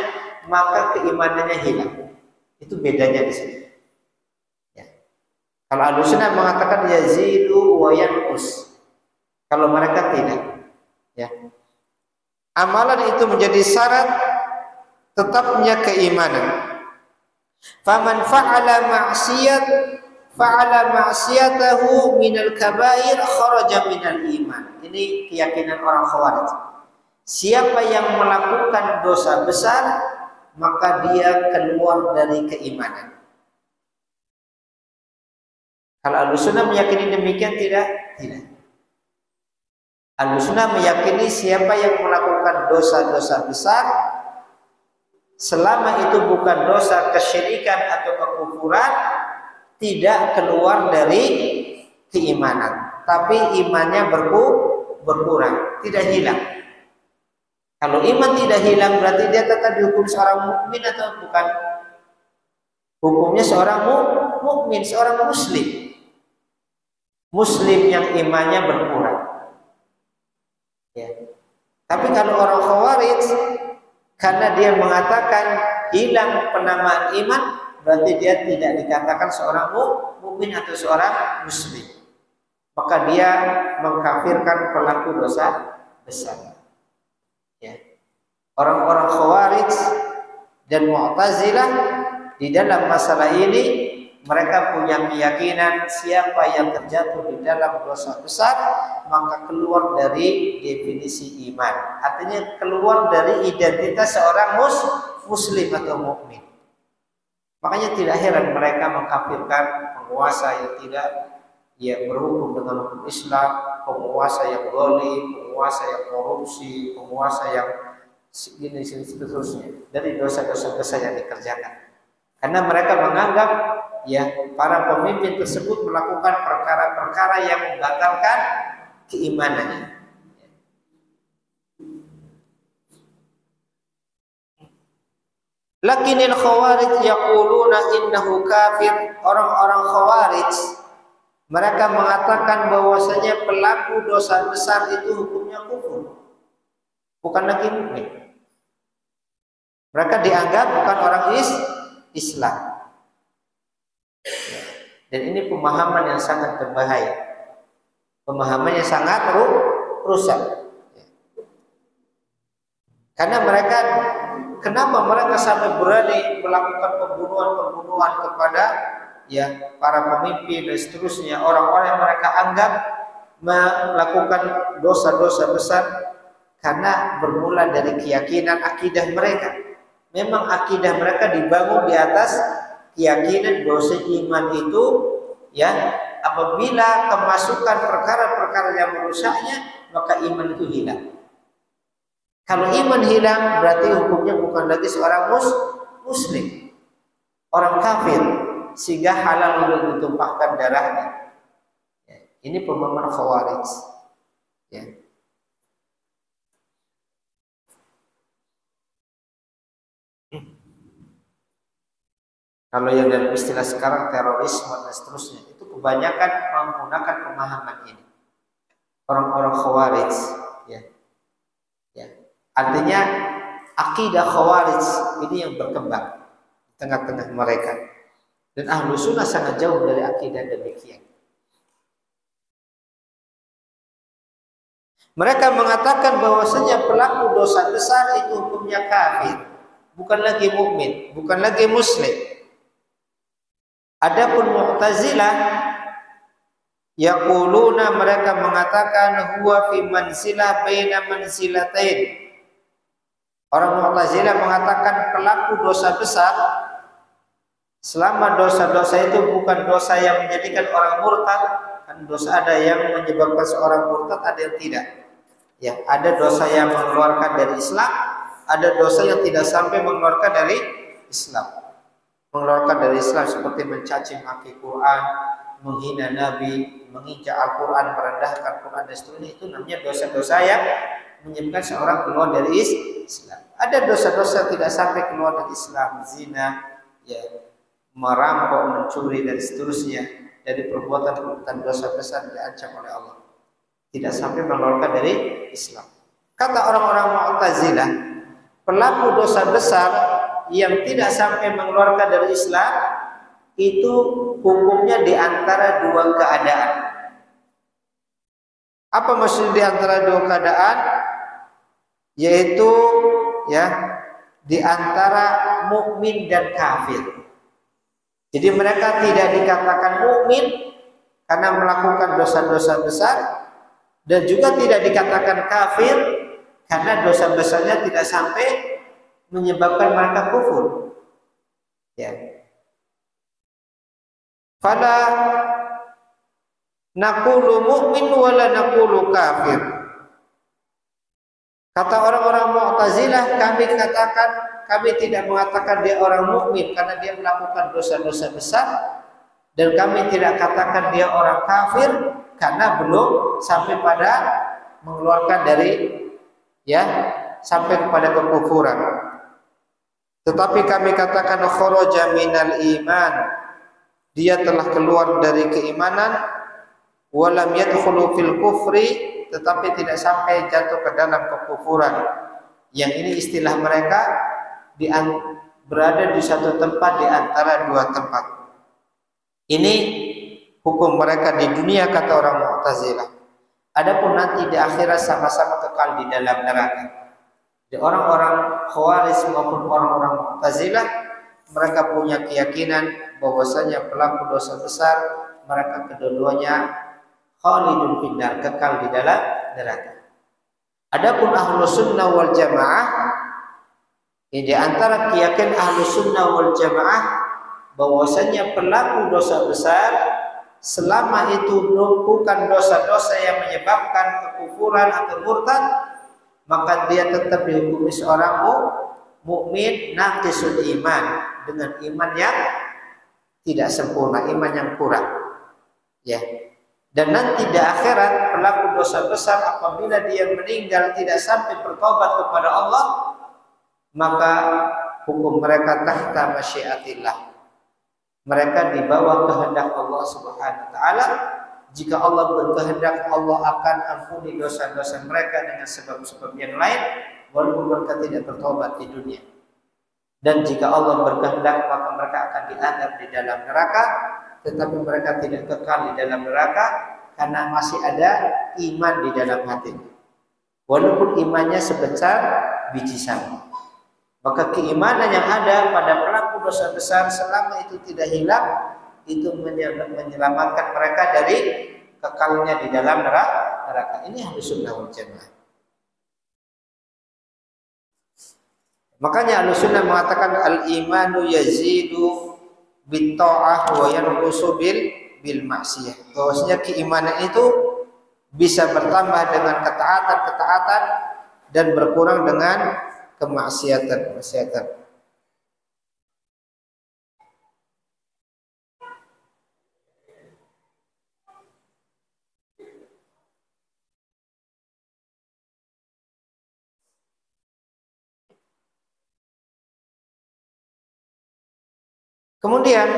maka keimanannya hilang. Itu bedanya di sini. Ya. Kalau Ahlus Sunnah mengatakan yazidu wa yanqus. Kalau mereka tidak. Ya. Amalan itu menjadi syarat tetapnya keimanan. Faman fa'ala ma'siyatahu minal kabair kharaja minal iman. Ini keyakinan orang Khawarij. Siapa yang melakukan dosa besar maka dia keluar dari keimanan. Kalau Ahlus Sunnah meyakini demikian tidak? Tidak. Ahlus Sunnah meyakini siapa yang melakukan dosa-dosa besar selama itu bukan dosa kesyirikan atau kekufuran, tidak keluar dari keimanan, tapi imannya berkurang, tidak hilang. Kalau iman tidak hilang berarti dia tetap dihukum seorang mukmin atau bukan? Hukumnya seorang mukmin, seorang muslim. Muslim yang imannya berkurang. Ya. Tapi kalau orang Khawarij karena dia mengatakan hilang penamaan iman, berarti dia tidak dikatakan seorang mukmin atau seorang muslim. Maka dia mengkafirkan pelaku dosa besar. Ya. Orang-orang Khawarij dan Mu'tazilah di dalam masalah ini mereka punya keyakinan siapa yang terjatuh di dalam dosa besar maka keluar dari definisi iman. Artinya keluar dari identitas seorang muslim atau mukmin. Makanya tidak heran mereka mengkafirkan penguasa yang tidak berhukum dengan hukum Islam, penguasa yang zalim, penguasa yang korupsi, penguasa yang segini seterusnya dari dosa-dosa besar yang dikerjakan. Karena mereka menganggap para pemimpin tersebut melakukan perkara-perkara yang membatalkan keimanannya. Lakinil khawarij yaquluna innahu kafir. Orang-orang khawarij mereka mengatakan bahwasanya pelaku dosa besar itu hukumnya kufur, bukan lagi mukmin. Mereka dianggap bukan orang Islam. Dan ini pemahaman yang sangat berbahaya, pemahaman yang sangat rusak. Karena kenapa mereka sampai berani melakukan pembunuhan kepada para pemimpin dan seterusnya, orang-orang yang mereka anggap melakukan dosa-dosa besar, karena bermula dari keyakinan akidah mereka. Memang akidah mereka dibangun di atas keyakinan dosa iman itu apabila kemasukan perkara-perkara yang merusaknya maka iman itu hilang. Kalau iman hilang berarti hukumnya bukan lagi seorang muslim, orang kafir, sehingga halal untuk ditumpahkan darahnya. Ini pemahaman khawarij. Kalau yang dalam istilah sekarang terorisme dan seterusnya, itu kebanyakan menggunakan pemahaman ini. Orang-orang khawarij, artinya akidah khawarij ini yang berkembang di tengah-tengah mereka. Dan ahlu sunnah sangat jauh dari akidah demikian. Mereka mengatakan bahwasanya pelaku dosa besar itu hukumnya kafir, bukan lagi mukmin, bukan lagi muslim. Adapun Mu'tazilah yaquluna, mereka mengatakan huwa fi mansilah baina mansilatain. Orang Mu'tazilah mengatakan pelaku dosa besar, selama dosa-dosa itu bukan dosa yang menjadikan orang murtad, kan dosa ada yang menyebabkan seorang murtad, ada yang tidak. Ada dosa yang mengeluarkan dari Islam, ada dosa yang tidak sampai mengeluarkan dari Islam. Mengeluarkan dari Islam seperti mencaci maki Quran, menghina Nabi, menginjak Al-Quran, merendahkan Quran dan seterusnya, itu namanya dosa-dosa yang menyebabkan seorang keluar dari Islam. Ada dosa-dosa tidak sampai keluar dari Islam, zina, merampok, mencuri dan seterusnya, dari perbuatan-perbuatan dosa besar diancam oleh Allah, tidak sampai mengeluarkan dari Islam. Kata orang-orang Mu'tazilah, pelaku dosa besar yang tidak sampai mengeluarkan dari Islam itu hukumnya di antara dua keadaan. Apa maksud di antara dua keadaan? Yaitu di antara mukmin dan kafir. Jadi mereka tidak dikatakan mukmin karena melakukan dosa-dosa besar, dan juga tidak dikatakan kafir karena dosa besarnya tidak sampai menyebabkan mereka kufur. Fala naqulu mu'min wala naqulu kafir. Kata orang-orang Mu'tazilah, kami tidak mengatakan dia orang mukmin karena dia melakukan dosa-dosa besar, dan kami tidak katakan dia orang kafir karena belum sampai pada mengeluarkan dari sampai kepada kekufuran. Tetapi kami katakan kharaja minal iman, dia telah keluar dari keimanan, walam yadkhulu fil kufri, tetapi tidak sampai jatuh ke dalam kekufuran. Yang ini istilah mereka berada di satu tempat di antara dua tempat. Ini hukum mereka di dunia, kata orang Mu'tazilah. Adapun nanti di akhirat sama-sama kekal di dalam neraka. Orang-orang Khawarij maupun orang-orang Mu'tazilah mereka punya keyakinan bahwasanya pelaku dosa besar mereka kedua-duanya khalidun finnar, kekal di dalam neraka. Adapun Ahlus Sunnah wal Jamaah, di antara keyakinan Ahlus Sunnah wal Jamaah bahwasanya pelaku dosa besar selama itu bukan dosa-dosa yang menyebabkan kekufuran atau murtad, maka dia tetap dihukumi seorang mukmin naqisul iman, dengan iman yang tidak sempurna, iman yang kurang. Ya. Dan nanti di akhirat pelaku dosa besar apabila dia meninggal tidak sampai bertobat kepada Allah, maka hukum mereka tahta masyiatillah. Mereka di bawah kehendak Allah Subhanahu wa taala. Jika Allah berkehendak, Allah akan ampuni dosa-dosa mereka dengan sebab-sebab yang lain walaupun mereka tidak bertobat di dunia. Dan jika Allah berkehendak, maka mereka akan diadab di dalam neraka, tetapi mereka tidak kekal di dalam neraka karena masih ada iman di dalam hatinya. Walaupun imannya sebesar biji sawi. Maka keimanan yang ada pada pelaku dosa besar selama itu tidak hilang, itu menyelamatkan mereka dari kekalnya di dalam neraka. Ini Ahlus Sunnah wal Jamaah. Makanya Ahlus Sunnah mengatakan al-imanu yazidu bit ta'ah wa yanqusu bil maksiyah. Bahwasanya keimanan itu bisa bertambah dengan ketaatan dan berkurang dengan kemaksiatan. Kemudian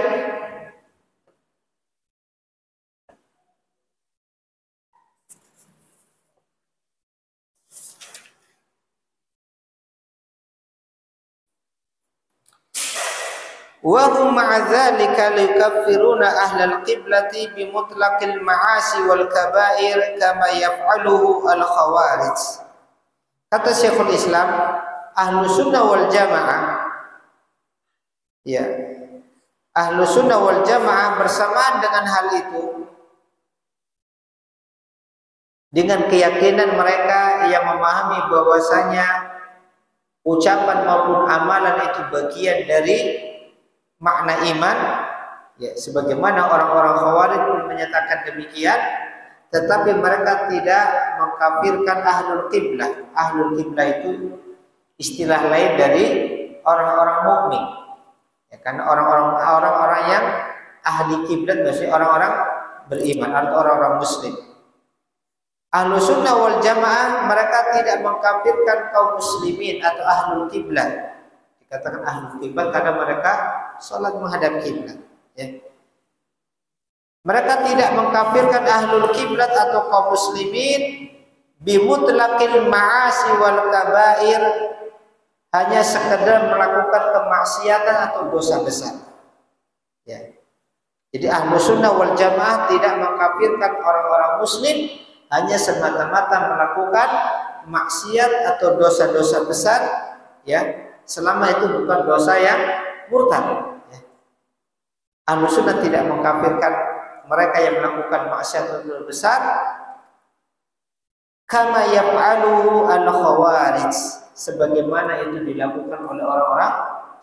wa hum ma'a dzalika yukaffiruna ahlal qiblati bi mutlaqil ma'asi wal kaba'ir kama yaf'aluhu al khawarij. Kata Syekhul Islam, Ahlus Sunnah wal Jamaah, ya, Ahlus Sunnah wal Jamaah bersamaan dengan hal itu, dengan keyakinan mereka yang memahami bahwasanya ucapan maupun amalan itu bagian dari makna iman, ya, sebagaimana orang-orang Khawarij pun menyatakan demikian, tetapi mereka tidak mengkafirkan ahlul qiblah. Ahlul qiblah itu istilah lain dari orang-orang mukmin. Ya, karena orang-orang yang ahli kiblat maksudnya orang-orang beriman atau orang-orang muslim. Ahlus Sunnah wal Jamaah mereka tidak mengkafirkan kaum muslimin atau ahlul kiblat. Dikatakan ahlul kiblat karena mereka salat menghadap kiblat. Ya. Mereka tidak mengkafirkan ahlul kiblat atau kaum muslimin bimutlaqil ma'asi wal kabair, hanya sekedar melakukan kemaksiatan atau dosa besar. Ya. Jadi Ahlus Sunnah wal Jamaah tidak mengkafirkan orang-orang muslim hanya semata-mata melakukan maksiat atau dosa-dosa besar, ya, selama itu bukan dosa yang murtad. Ya. Ahlus Sunnah tidak mengkafirkan mereka yang melakukan maksiat atau dosa besar, kama yaf'aluhu al khawarij, sebagaimana itu dilakukan oleh orang-orang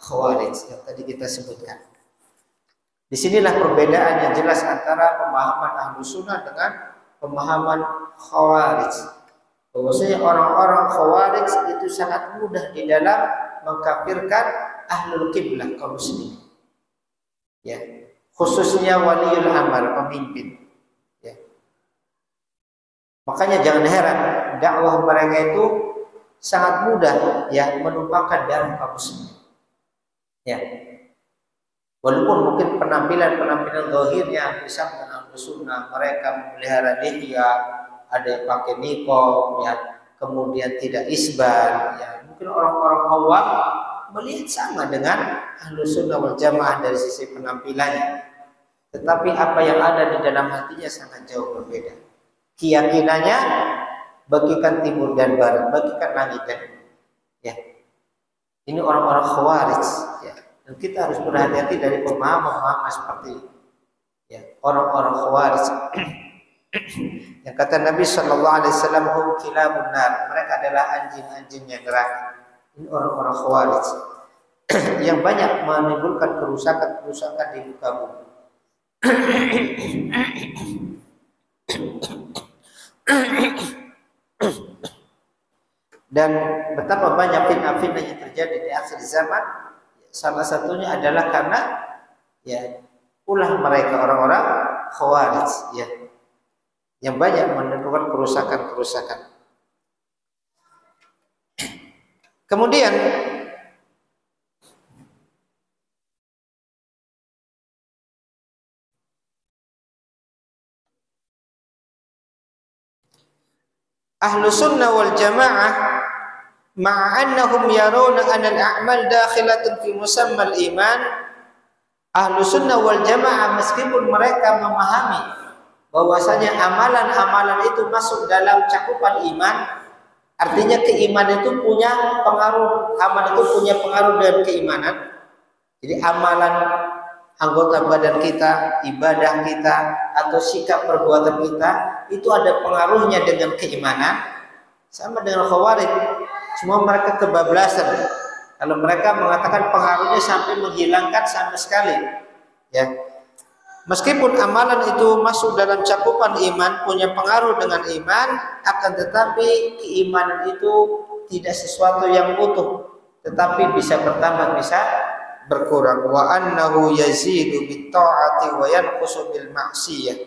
Khawarij yang tadi kita sebutkan. Disinilah perbedaan yang jelas antara pemahaman Ahlus Sunnah dengan pemahaman Khawarij. Bahwasanya orang-orang Khawarij itu sangat mudah di dalam mengkafirkan ahlul kiblah kaum muslimin. Ya, khususnya waliul amr, pemimpin. Ya. Makanya jangan heran dakwah mereka itu sangat mudah, ya, menumpahkan darah kaum muslimin. Ya. Walaupun mungkin penampilan zahirnya bisa dengan Ahlus Sunnah, mereka memelihara lihya, ada yang pakai niqab, ya, kemudian tidak isbal, ya. Mungkin orang-orang awam melihat sama dengan Ahlus Sunnah wal Jamaah dari sisi penampilannya, tetapi apa yang ada di dalam hatinya sangat jauh berbeda. Keyakinannya bagikan timur dan barat, bagikan langit dan bumi. Ya. Ini orang-orang Khawarij, ya. Dan kita harus berhati-hati dari pemahaman-pemahaman seperti ya, orang-orang Khawarij. Yang kata Nabi Shallallahu Alaihi Wasallam, hum kilabun nar, mereka adalah anjing-anjing yang neraka. Ini orang-orang Khawarij yang banyak menimbulkan kerusakan-kerusakan di muka bumi. Dan betapa banyak fitnah-fitnah yang terjadi di akhir zaman. Salah satunya adalah karena ya ulah mereka orang-orang Khawarij ya, yang banyak menimbulkan kerusakan-kerusakan. Kemudian Ahlus Sunnah wal Jamaah ma'annahum yarawna anna al-a'mal dakhilatun fi musamma al-iman. Ahlus Sunnah wal Jamaah meskipun mereka memahami bahwasanya amalan-amalan itu masuk dalam cakupan iman, artinya keimanan itu punya pengaruh, amal itu punya pengaruh dengan keimanan. Jadi amalan anggota badan kita, ibadah kita, atau sikap perbuatan kita itu ada pengaruhnya dengan keimanan. Sama dengan Khawarij, cuma mereka kebablasan. Kalau mereka mengatakan pengaruhnya sampai menghilangkan sama sekali, ya. Meskipun amalan itu masuk dalam cakupan iman, punya pengaruh dengan iman, akan tetapi keimanan itu tidak sesuatu yang utuh, tetapi bisa bertambah, bisa berkurang. Wa annahu yazidu bitta'ati wa yanqusu bil ma'siyah.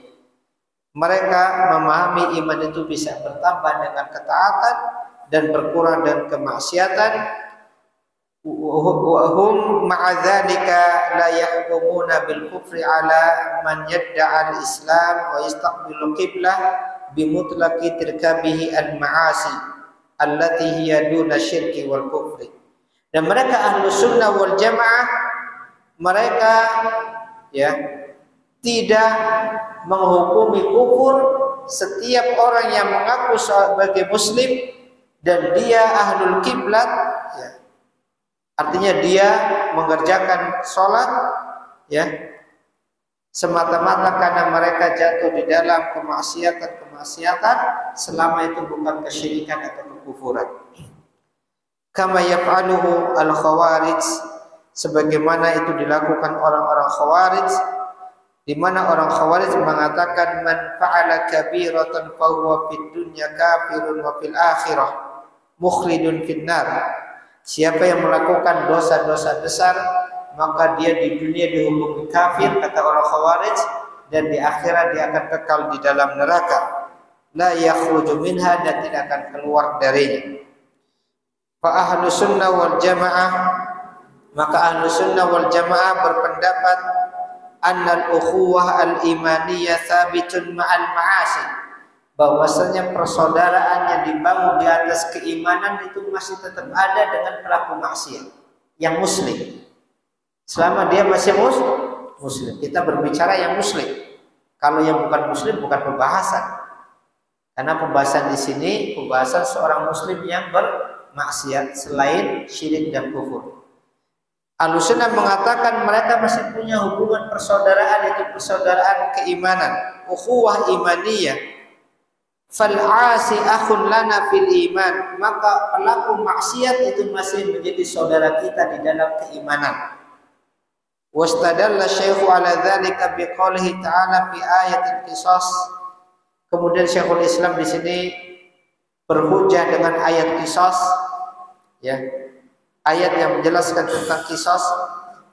Mereka memahami iman itu bisa bertambah dengan ketaatan dan berkurang dengan kemaksiatan. Wa hum ma'a dzalika la yahkumuna bil kufri ala man yadda'a al-islam wa yastaqbilu qiblah bi mutlaqi tirkabihi al-ma'asi allati hiya duna syirki wal kufri. Dan mereka Ahlus Sunnah wal Jamaah, mereka ya tidak menghukumi kufur setiap orang yang mengaku sebagai muslim dan dia ahlul kiblat ya. Artinya dia mengerjakan sholat ya semata-mata karena mereka jatuh di dalam kemaksiatan selama itu bukan kesyirikan atau kekufuran. Kama yaf'aluhu al-khawarij, sebagaimana itu dilakukan orang-orang Khawarij, di mana orang Khawarij mengatakan man fa'ala kabiratan fa huwa fid dunya kafirun wa fil akhirah mukhridun finnar. Siapa yang melakukan dosa-dosa besar maka dia di dunia dihukumi kafir, kata orang Khawarij, dan di akhirat dia akan kekal di dalam neraka, la yakhruju minha, dan tidak akan keluar darinya. Fa Ahlus Sunnah wal Jamaah, maka Ahlus Sunnah wal Jamaah berpendapat annal ukhuwah al-imaniyah sabitun ma'al ma'asi, bahwasanya persaudaraan yang dibangun di atas keimanan itu masih tetap ada dengan pelaku maksiat yang muslim. Selama dia masih muslim, kita berbicara yang muslim. Kalau yang bukan muslim bukan pembahasan. Karena pembahasan di sini pembahasan seorang muslim yang bermaksiat selain syirik dan kufur. Ahlus Sunnah mengatakan mereka masih punya hubungan persaudaraan, yaitu persaudaraan keimanan, ukhuwah imaniyah. Fal 'asi akhun lana fil iman, maka pelaku maksiat itu masih menjadi saudara kita di dalam keimanan. Wastadalla Syekhu ala dzalika biqaulihi ta'ala fi ayatil qisas. Kemudian Syekhul Islam di sini berhujjah dengan ayat qisas, ya. Ayat yang menjelaskan tentang qisas,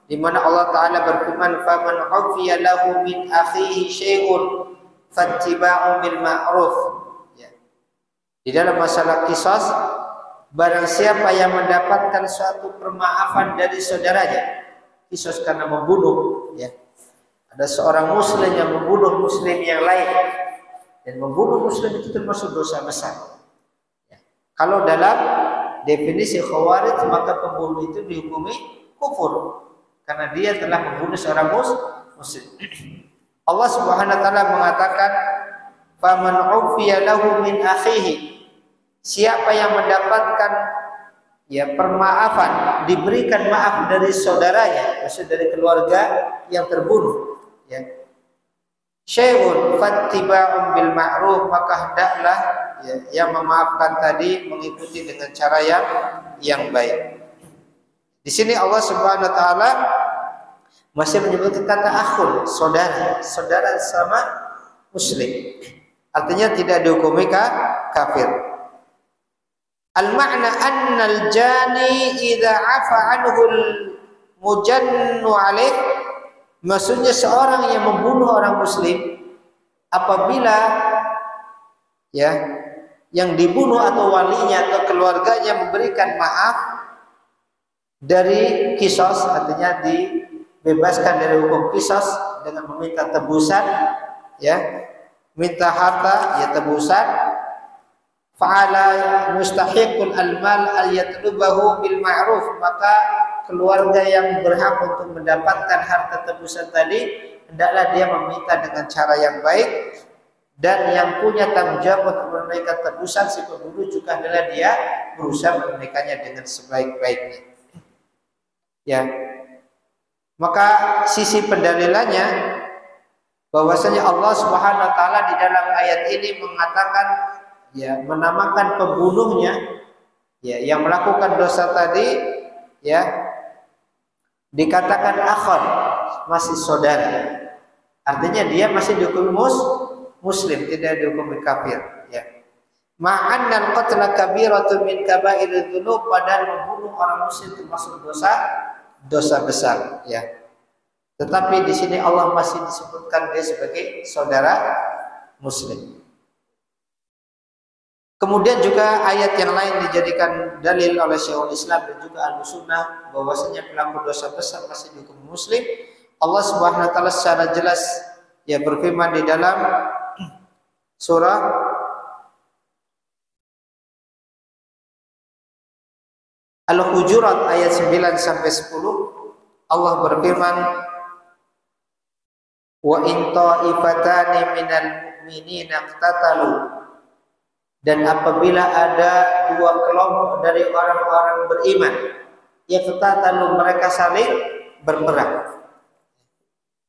di mana Allah Taala berfirman, "Faman 'ufiya lahu min akhihi syai'un fattiba'un bil ma'ruf." Ya. Di dalam masalah qisas, barang siapa yang mendapatkan suatu permaafan dari saudaranya, qisas karena membunuh, ya. Ada seorang muslim yang membunuh muslim yang lain, dan membunuh muslim itu termasuk dosa besar. Ya. Kalau dalam definisi Khawarij, maka pembunuh itu dihukumi kufur karena dia telah membunuh seorang muslim. Allah Subhanahu wa taala mengatakan, "Faman 'ufiya lahu min akhihi." Siapa yang mendapatkan ya permaafan, diberikan maaf dari saudaranya, maksud dari keluarga yang terbunuh, ya. Syai'un fattiba'un bil ma'ruf, maka hendaklah ya, yang memaafkan tadi mengikuti dengan cara yang baik. Di sini Allah Subhanahu wa taala masih menyebutkan kata akhul, saudara, saudara sama muslim. Artinya tidak dihukumi kafir. Al-ma'na annal jani idza 'afa 'anhu al-mujannu 'alaih, maksudnya seorang yang membunuh orang muslim apabila ya yang dibunuh atau walinya atau keluarganya memberikan maaf dari kisos, artinya dibebaskan dari hukum kisos dengan meminta tebusan, ya, minta harta ya tebusan, fa'ala mustahiqul al-mal al-yatlubahu bil ma'ruf, maka keluarga yang berhak untuk mendapatkan harta tebusan tadi hendaklah dia meminta dengan cara yang baik, dan yang punya tanggung jawab untuk menunaikan tebusan si pembunuh juga adalah dia berusaha menunaikannya dengan sebaik-baiknya. Ya, maka sisi pendalilannya bahwasanya Allah Subhanahu wa taala di dalam ayat ini mengatakan ya menamakan pembunuhnya ya yang melakukan dosa tadi ya dikatakan akhon, masih saudara. Artinya dia masih dihukum muslim, tidak dihukum kafir, ya. Ma'annal qatla kabiratun min kaba'iril dzunub, padahal membunuh orang muslim termasuk dosa besar, ya. Tetapi di sini Allah masih disebutkan dia sebagai saudara muslim. Kemudian juga ayat yang lain dijadikan dalil oleh Syekhul Islam dan juga Ahlussunnah bahwasanya pelaku dosa besar masih dihukum muslim. Allah Subhanahu wa taala secara jelas ya berfirman di dalam surah Al-Hujurat ayat 9 sampai 10. Allah berfirman, wa in ta'ifatani minal mu'minina iqtatalu, dan apabila ada dua kelompok dari orang-orang beriman iqtatalu, mereka saling berperang.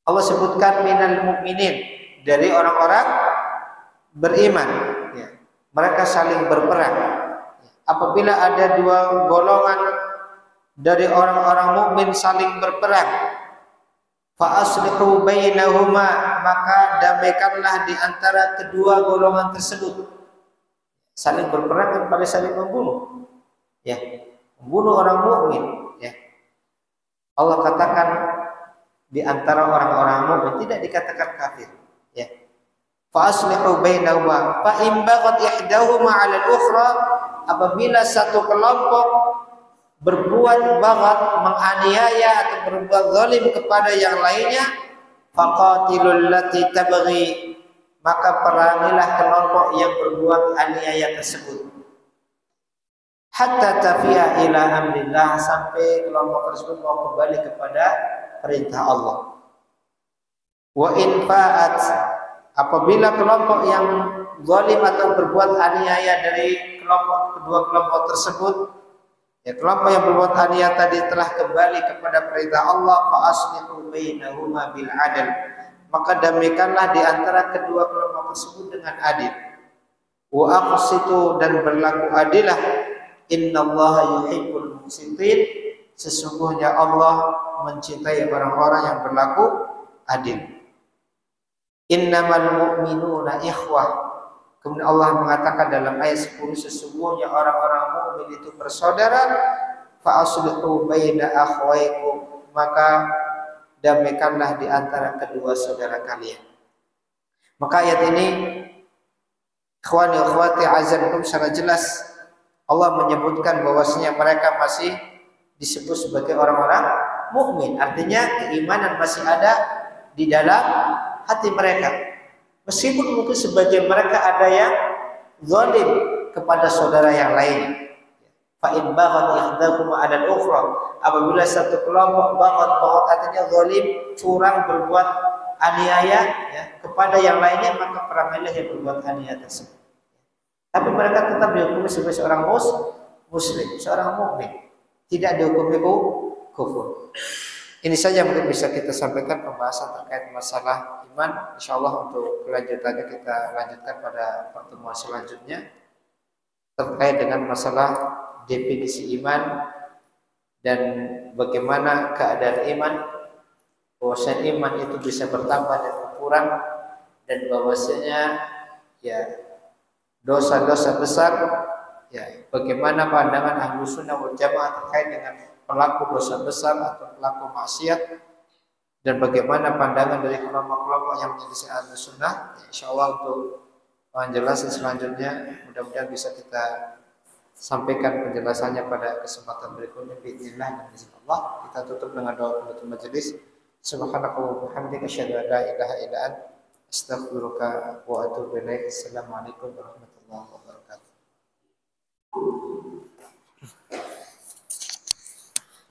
Allah sebutkan minal mu'minin, dari orang-orang beriman ya. Mereka saling berperang. Apabila ada dua golongan dari orang-orang mukmin saling berperang, fa aslihu bainahuma, maka damaikanlah di antara kedua golongan tersebut. Saling berperang kan pada saling membunuh, ya, membunuh orang mukmin, ya. Allah katakan di antara orang-orang mukmin, tidak dikatakan kafir, ya. Fa aslihu bainahuma fa in baghat ihdahuma 'ala al-ukhra, apabila satu kelompok berbuat baghat, menganiaya atau berbuat zalim kepada yang lainnya, faqatilul lati tabghi, maka perangilah kelompok yang berbuat aniaya tersebut, hatta tafiya ila amrillah, sampai kelompok tersebut mau kembali kepada perintah Allah. Wa in fa'at, apabila kelompok yang zalim atau berbuat aniaya dari kedua kelompok tersebut, ya, kelompok yang berbuat aniaya tadi telah kembali kepada perintah Allah, fa aslihu bainahuma bil adl, maka damaikanlah di antara kedua kelompok tersebut dengan adil. Wa aqsitu, dan berlaku adilah. Innallaha yuhibbul muqsitin, sesungguhnya Allah mencintai orang-orang yang berlaku adil. Innamal mu'minuna ikhwah, kemudian Allah mengatakan dalam ayat 10, sesungguhnya orang-orang mukmin itu bersaudara. Fa aslihu baina akhwaykum, maka damaikanlah di antara kedua saudara kalian. Maka ayat ini, ikhwani wa akhwati azzakum, secara jelas Allah menyebutkan bahwasanya mereka masih disebut sebagai orang-orang mukmin. Artinya keimanan masih ada di dalam hati mereka. Meskipun mungkin sebagian mereka ada yang zalim kepada saudara yang lain. Fa in baghat ihdakum 'ala al-ukhra, apabila satu kelompok baghat artinya zalim, curang, berbuat aniaya ya, kepada yang lainnya, maka perangilah yang berbuat aniaya tersebut. Tapi mereka tetap dihukumi sebagai seorang muslim, seorang mukmin, tidak dihukumi kufur. Ini saja mungkin bisa kita sampaikan pembahasan terkait masalah iman. Insyaallah untuk kelanjutannya kita lanjutkan pada pertemuan selanjutnya terkait dengan masalah definisi iman dan bagaimana keadaan iman, bahwasanya iman itu bisa bertambah dan berkurang, dan bahwasanya ya dosa-dosa besar, ya bagaimana pandangan Ahlus Sunnah wal Jamaah terkait dengan pelaku dosa besar atau pelaku maksiat, dan bagaimana pandangan dari kelompok-kelompok yang menyelisih Ahlus Sunnah. Ya, insyaallah untuk penjelasan selanjutnya mudah-mudahan bisa kita sampaikan penjelasannya pada kesempatan berikutnya biidznillah dan insyaallah. Kita tutup dengan doa penutup majelis. Subhanakallahumma wa bihamdika asyhadu an la ilaha illa anta astaghfiruka wa atubu ilaik. Assalamualaikum warahmatullahi wabarakatuh.